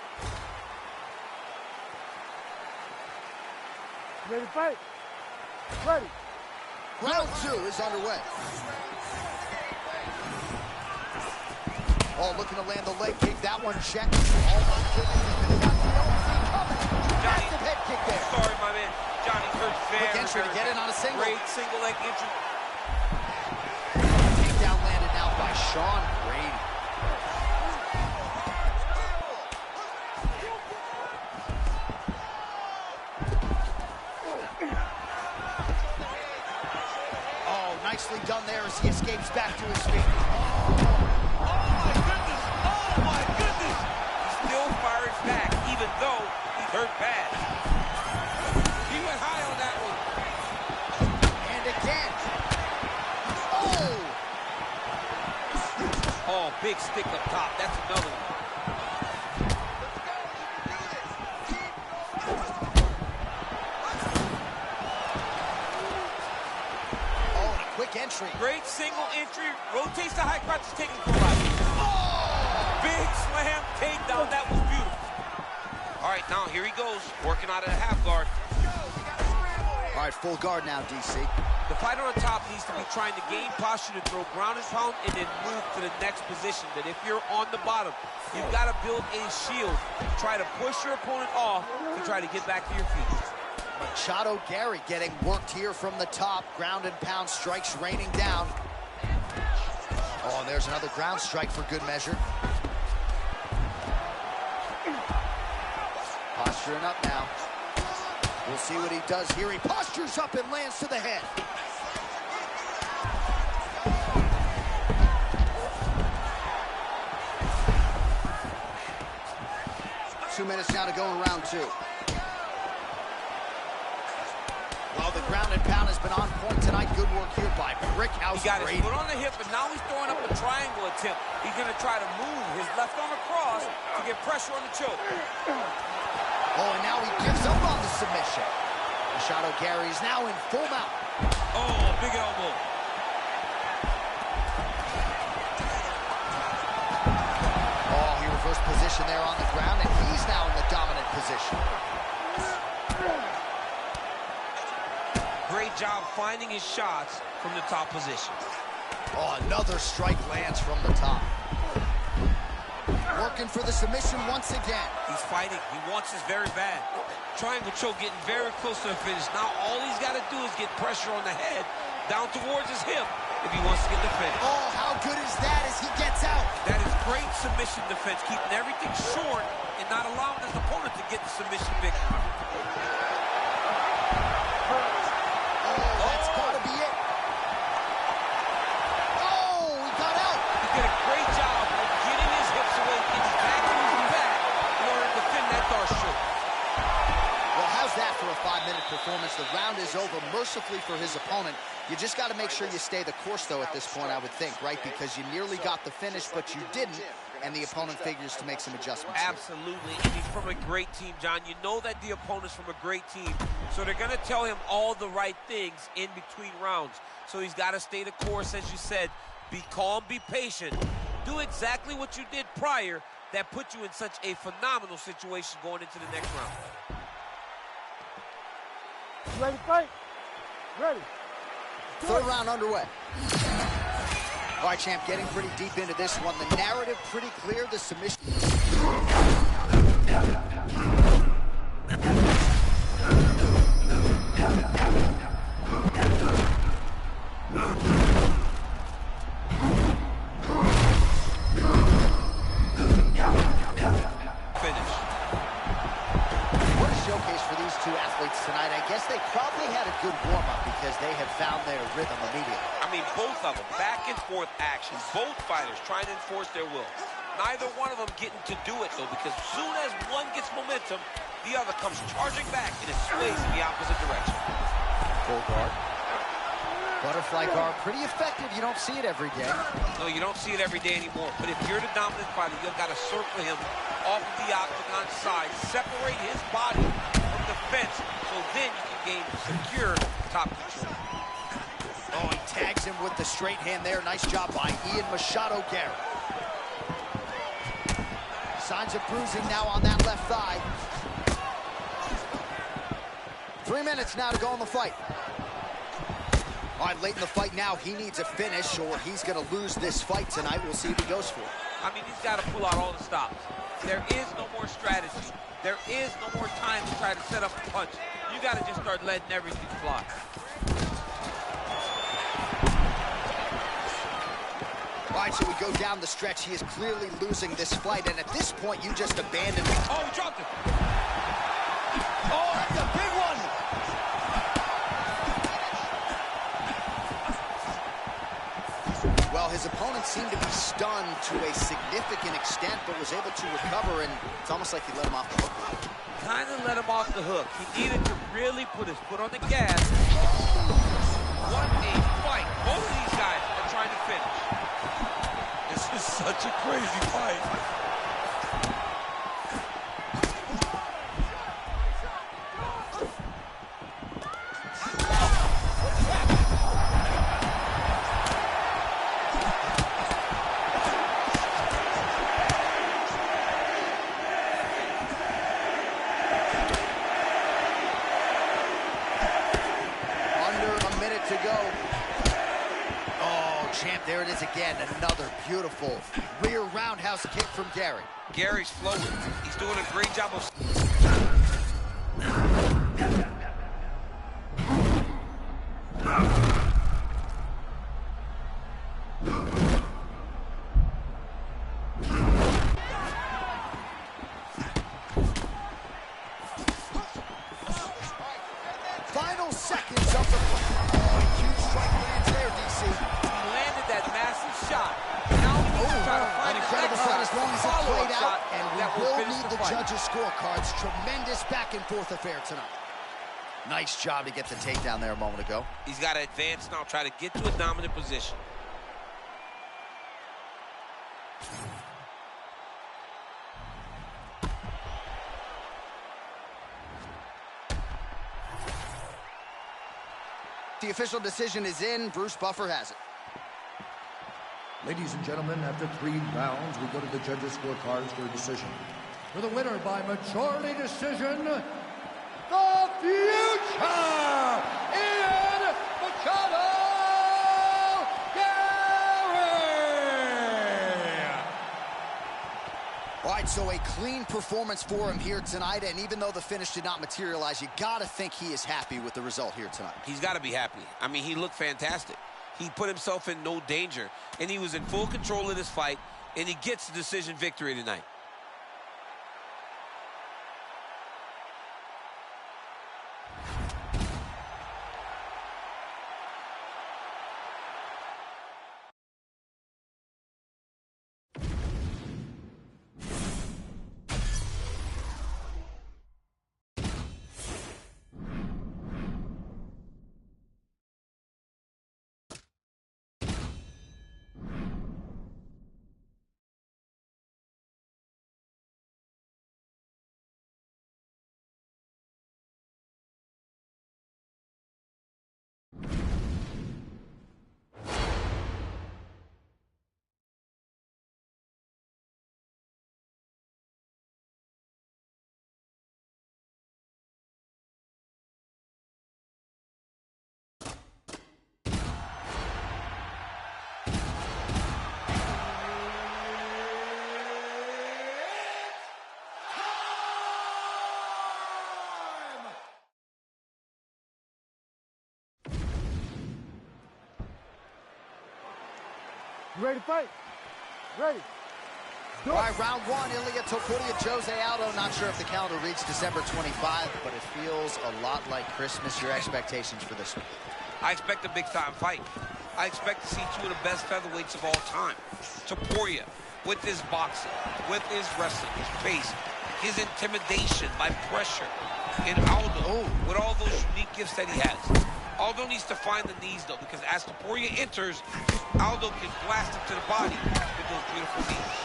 Ready to fight? Ready. Round 2 is underway. Oh, looking to land the leg kick. That one checked. Oh, my goodness. Massive head kick there. Sorry, my man. Johnny hurt very, quick entry to get in on a single. Great single leg entry. Takedown landed now by Sean Brady. Oh, nicely done there as he escapes back to his feet. Back, even though he's hurt bad. He went high on that one. And again. Oh! Oh, big stick up top. That's another one. Oh, and a quick entry. Great single entry. Rotates the high crotch, taking for life. Oh! Big slam takedown. That was beautiful. All right, now here he goes, working out of the half guard. All right, full guard now, DC. The fighter on top needs to be trying to gain posture to throw ground and pound and then move to the next position. That if you're on the bottom, you've got to build a shield. Try to push your opponent off to try to get back to your feet. Machado Gary getting worked here from the top. Ground and pound strikes raining down. Oh, and there's another ground strike for good measure. Posturing up now. We'll see what he does here. He postures up and lands to the head. 2 minutes now to go in round 2. Well, the ground and pound has been on point tonight. Good work here by Brickhouse. He got his foot on the hip, and now he's throwing up a triangle attempt. He's going to try to move his left arm across to get pressure on the choke. Oh, and now he gives up on the submission. Machado Gary is now in full mount. Oh, big elbow. combination there on the ground, and he's now in the dominant position. Great job finding his shots from the top position. Oh, another strike lands from the top. Working for the submission once again. He's fighting. He wants this very bad. Triangle choke getting very close to the finish. Now all he's got to do is get pressure on the head, down towards his hip, if he wants to get the finish. Oh, how good is that as he gets out? That is great submission defense, keeping everything short and not allowing his opponent to get the submission victory. That's got to be it. Oh, he got out. He did a great job of getting his hips away, getting back to his back in order to defend that Darce. Well, how's that for a 5-minute performance? The round is over mercifully for his opponent. You just got to make sure you stay the course, though, at this point, I would think, right? Because you nearly got the finish, but you didn't, and the opponent figures to make some adjustments. Absolutely, and he's from a great team, John. You know that the opponent's from a great team, so they're going to tell him all the right things in between rounds. So he's got to stay the course, as you said. Be calm, be patient. Do exactly what you did prior that put you in such a phenomenal situation going into the next round. You ready to fight? Ready. Third round underway. All right, champ, getting pretty deep into this one. The narrative pretty clear. The submission. Tonight, I guess they probably had a good warm-up because they have found their rhythm immediately. I mean, both of them, back and forth action, both fighters trying to enforce their will. Neither one of them getting to do it, though, because as soon as one gets momentum, the other comes charging back and it sways in the opposite direction. Full guard. Butterfly guard, pretty effective. You don't see it every day. No, you don't see it every day anymore. But if you're the dominant fighter, you've got to circle him off of the octagon side, separate his body from the fence, so then you can gain secure top control. Oh, he tags him with the straight hand there. Nice job by Ian Machado Garrett. Signs of bruising now on that left thigh. 3 minutes now to go in the fight. All right, late in the fight now, he needs a finish or he's going to lose this fight tonight. We'll see if he goes for it. I mean, he's got to pull out all the stops. There is no more strategy. There is no more time to try to set up a punch. You got to just start letting everything fly. All right, so we go down the stretch. He is clearly losing this fight, and at this point, you just abandon him. Oh, he dropped it. Oh, that's a big one. Well, his opponent seemed to be stunned to a significant extent, but was able to recover, and it's almost like he let him off the hook. Kind of let him off the hook. He needed to really put his foot on the gas. What a fight. Both of these guys are trying to finish. This is such a crazy fight. To go. Oh, champ, there it is again. Another beautiful rear roundhouse kick from Gary. Gary's flowing. He's doing a great job of... Final seconds of the fight. Huge strike lands there, DC. He landed that massive shot. Now he needs to try to find an incredible fight as long as it played out, and we will need the judges' scorecards. Tremendous back-and-forth affair tonight. Nice job to get the takedown there a moment ago. He's got to advance now, try to get to a dominant position. The official decision is in. Bruce Buffer has it. Ladies and gentlemen, after 3 rounds, we go to the judges' scorecards for a decision. For the winner by majority decision, the future, Ian Machado Gary! All right, so a clean performance for him here tonight, and even though the finish did not materialize, you got to think he is happy with the result here tonight. He's got to be happy. I mean, he looked fantastic. He put himself in no danger, and he was in full control of this fight, and he gets the decision victory tonight. You ready to fight? Ready. All right, round 1, Ilia Topuria, Jose Aldo. Not sure if the calendar reads December 25, but it feels a lot like Christmas. Your expectations for this one? I expect a big-time fight. I expect to see 2 of the best featherweights of all time. Topuria, with his boxing, with his wrestling, his pace, his intimidation by pressure, and Aldo, with all those unique gifts that he has. Aldo needs to find the knees, though, because as Topuria enters, Aldo can blast him to the body with those beautiful knees.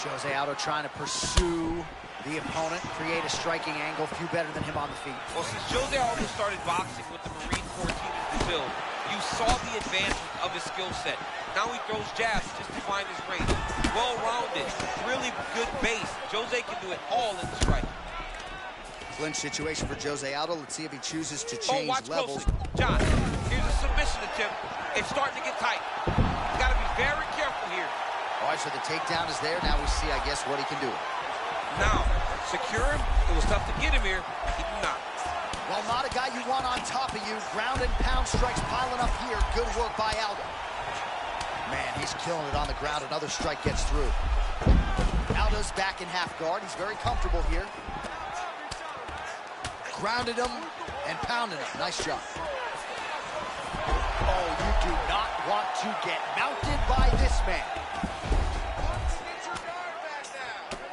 Jose Aldo trying to pursue the opponent, create a striking angle, few better than him on the feet. Well, since Jose Aldo started boxing with the Marine Corps team in Brazil, you saw the advancement of his skill set. Now he throws jabs just to find his range. Well-rounded, really good base. Jose can do it all in the strike. Clinch situation for Jose Aldo. Let's see if he chooses to change watch levels. closely. John, here's a submission attempt. It's starting to get tight. You got to be very careful here. All right, so the takedown is there. Now we see, I guess, what he can do. Now, secure him. It was tough to get him here. He did not. Well, not a guy you want on top of you. Ground and pound strikes piling up here. Good work by Aldo. Man, he's killing it on the ground. Another strike gets through. Aldo's back in half guard. He's very comfortable here. Grounded him and pounded him. Nice job. Oh, you do not want to get mounted by this man.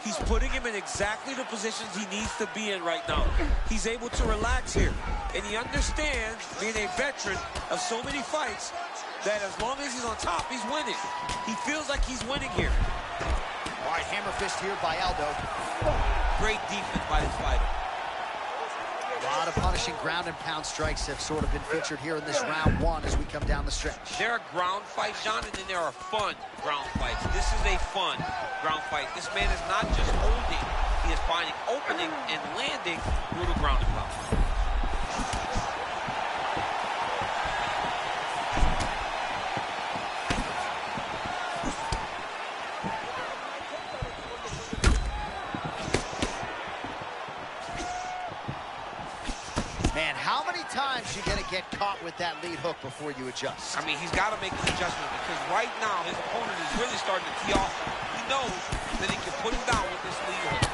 He's putting him in exactly the positions he needs to be in right now. He's able to relax here. And he understands, being a veteran of so many fights, that as long as he's on top, he's winning. He feels like he's winning here. All right, hammer fist here by Aldo. Great defense by this fighter. A lot of punishing ground and pound strikes have sort of been featured here in this round 1 as we come down the stretch. There are ground fights, John, and then there are fun ground fights. This is a fun ground fight. This man is not just holding, he is finding opening and landing brutal ground and pound. Man, how many times you gonna get caught with that lead hook before you adjust? I mean, he's got to make an adjustment because right now his opponent is really starting to tee off. He knows that he can put him down with this lead hook.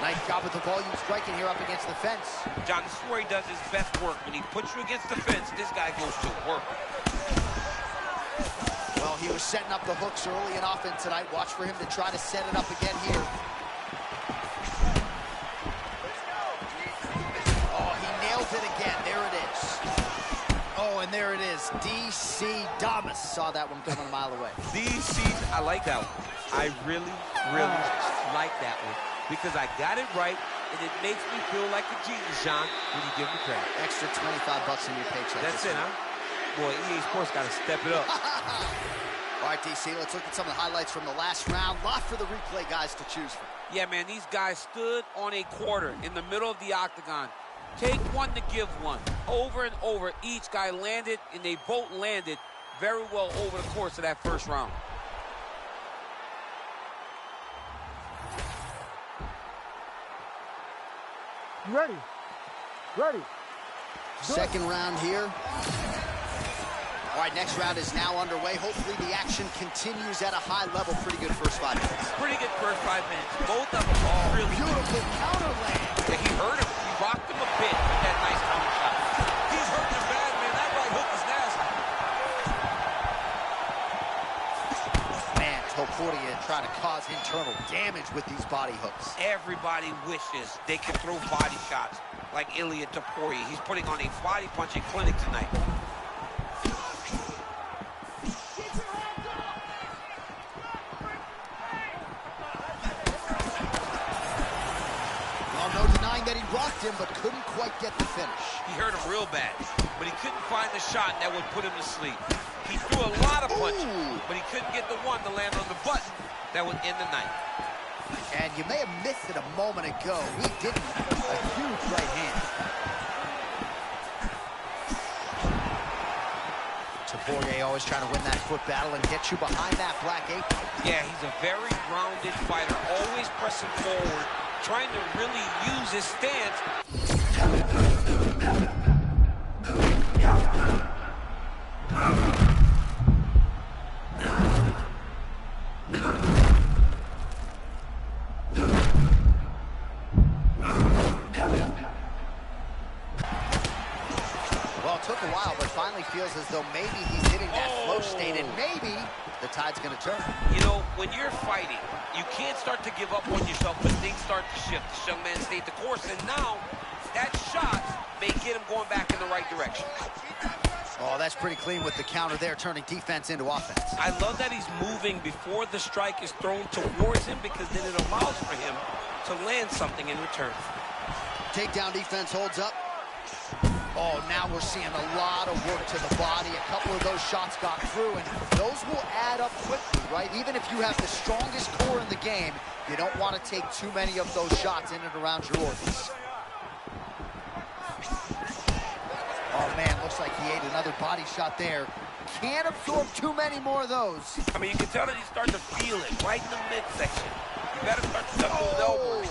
Nice job with the volume striking here up against the fence. John, this is where he does his best work. When he puts you against the fence, this guy goes to work. Well, he was setting up the hooks early and often tonight. Watch for him to try to set it up again here. Oh, he nails it again. There it is. Oh, and there it is. D.C. Damas saw that one coming a mile away. D.C., I like that one. I really like that one because I got it right and it makes me feel like a genius, John, when you give me credit. Extra 25 bucks in your paycheck. That's it, huh? Boy, EA Sports got to step it up. All right, DC, let's look at some of the highlights from the last round. Lot for the replay guys to choose from. Yeah, man, these guys stood on a quarter in the middle of the octagon. Take one to give one. Over and over, each guy landed, and they both landed very well over the course of that first round. You ready? Ready. Second round here. All right, next round is now underway. Hopefully the action continues at a high level. Pretty good first 5 minutes. Pretty good first 5 minutes. Both of them all really Beautiful counter land. Yeah, he hurt him. He rocked him a bit with that nice counter shot. He's hurting him bad, man. That right hook is nasty. Man, Topuria trying to cause internal damage with these body hooks. Everybody wishes they could throw body shots like Ilia Topuria. He's putting on a body punching clinic tonight. No denying that he rocked him, but couldn't quite get the finish. He hurt him real bad, but he couldn't find the shot that would put him to sleep. He threw a lot of punches, but he couldn't get the one to land on the button that would end the night. And you may have missed it a moment ago. He didn't. A huge right hand. Topuria always trying to win that foot battle and get you behind that black apron. Yeah, he's a very grounded fighter, always pressing forward, trying to really use his stance. Well, it took a while, but finally feels as though maybe he's hitting that flow state, and maybe the tide's going to turn. You know, when you're fighting, you can't start to give up on yourself when things start to shift. This young man stayed the course, and now that shot may get him going back in the right direction. Oh, that's pretty clean with the counter there, turning defense into offense. I love that he's moving before the strike is thrown towards him, because then it allows for him to land something in return. Takedown defense holds up. Oh, now we're seeing a lot of work to the body. A couple of those shots got through, and those will add up quickly, right? Even if you have the strongest core in the game, you don't want to take too many of those shots in and around your organs. Oh, man, looks like he ate another body shot there. Can't absorb too many more of those. I mean, you can tell that he's starting to feel it right in the midsection. You got to start to set those elbows.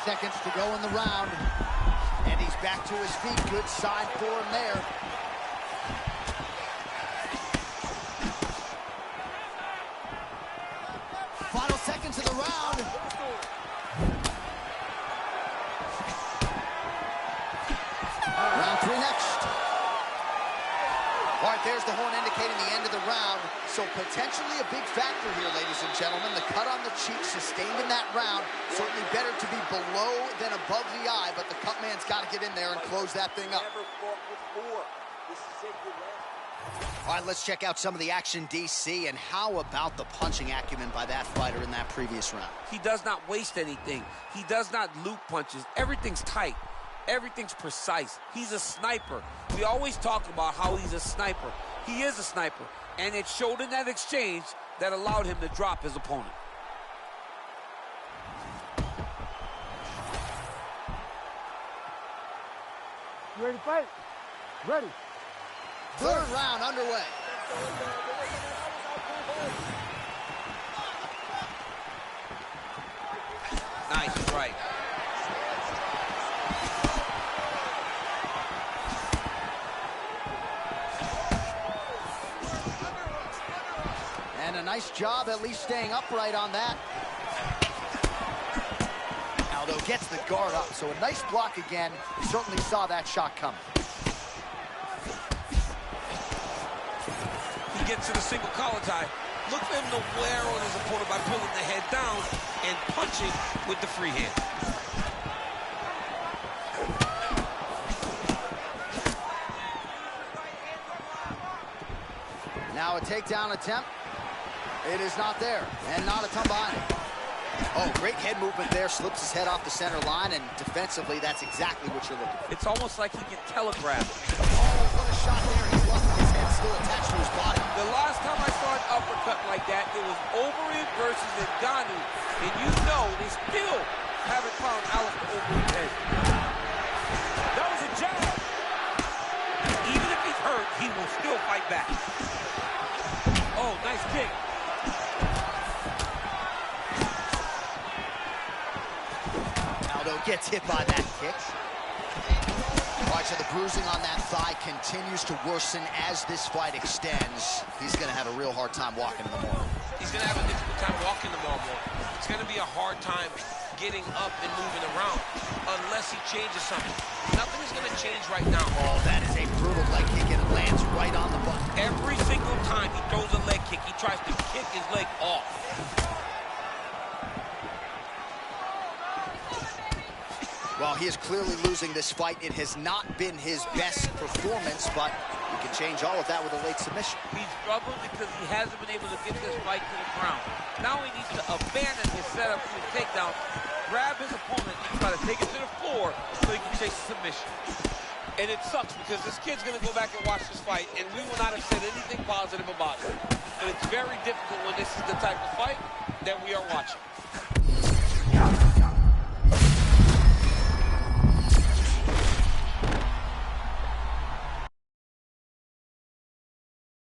Seconds to go in the round, and he's back to his feet. Good side for him there. Final seconds of the round. Round 3 next. All right, there's the horn indicating the end of the round. So potentially a big factor here, ladies and gentlemen. The cut on the cheek sustained in that round. Certainly better to be below than above the eye, but the cut man's got to get in there and close that thing up. All right, let's check out some of the action, DC, and how about the punching acumen by that fighter in that previous round? He does not waste anything. He does not loop punches. Everything's tight. Everything's precise. He's a sniper. We always talk about how he's a sniper. He is a sniper, and it showed in that exchange that allowed him to drop his opponent. You ready to fight? Ready. Third round underway. Nice, right. And a nice job at least staying upright on that. Aldo gets the guard up, so a nice block again. Certainly saw that shot coming. He gets to the single collar tie. Look for him to wear on his opponent by pulling the head down and punching with the free hand. Now a takedown attempt. It is not there, and not a ton behind it. Oh, great head movement there. Slips his head off the center line, and defensively, that's exactly what you're looking for. It's almost like he can telegraph. Oh, what a shot there. He's lucky his head's still attached to his body. The last time I saw an uppercut like that, it was Overeem versus Ngannou, and you know they still haven't found Alistair Overeem's head. That was a jab. Even if he's hurt, he will still fight back. Oh, nice kick. Aldo gets hit by that kick. All right, so the bruising on that thigh continues to worsen as this fight extends. He's going to have a real hard time walking tomorrow. He's going to have a difficult time walking tomorrow morning. It's going to be a hard time getting up and moving around unless he changes something. Nothing is going to change right now. Oh, that is a brutal leg kick, and it lands right on the button. Every single time he throws a leg kick, he tries to kick his leg off. Well, he is clearly losing this fight. It has not been his best performance, but we can change all of that with a late submission. He's struggling because he hasn't been able to get this fight to the ground. Now he needs to abandon his setup to his takedown, grab his opponent, and try to take it to the floor so he can chase a submission. And it sucks because this kid's going to go back and watch this fight, and we will not have said anything positive about it. But it's very difficult when this is the type of fight that we are watching.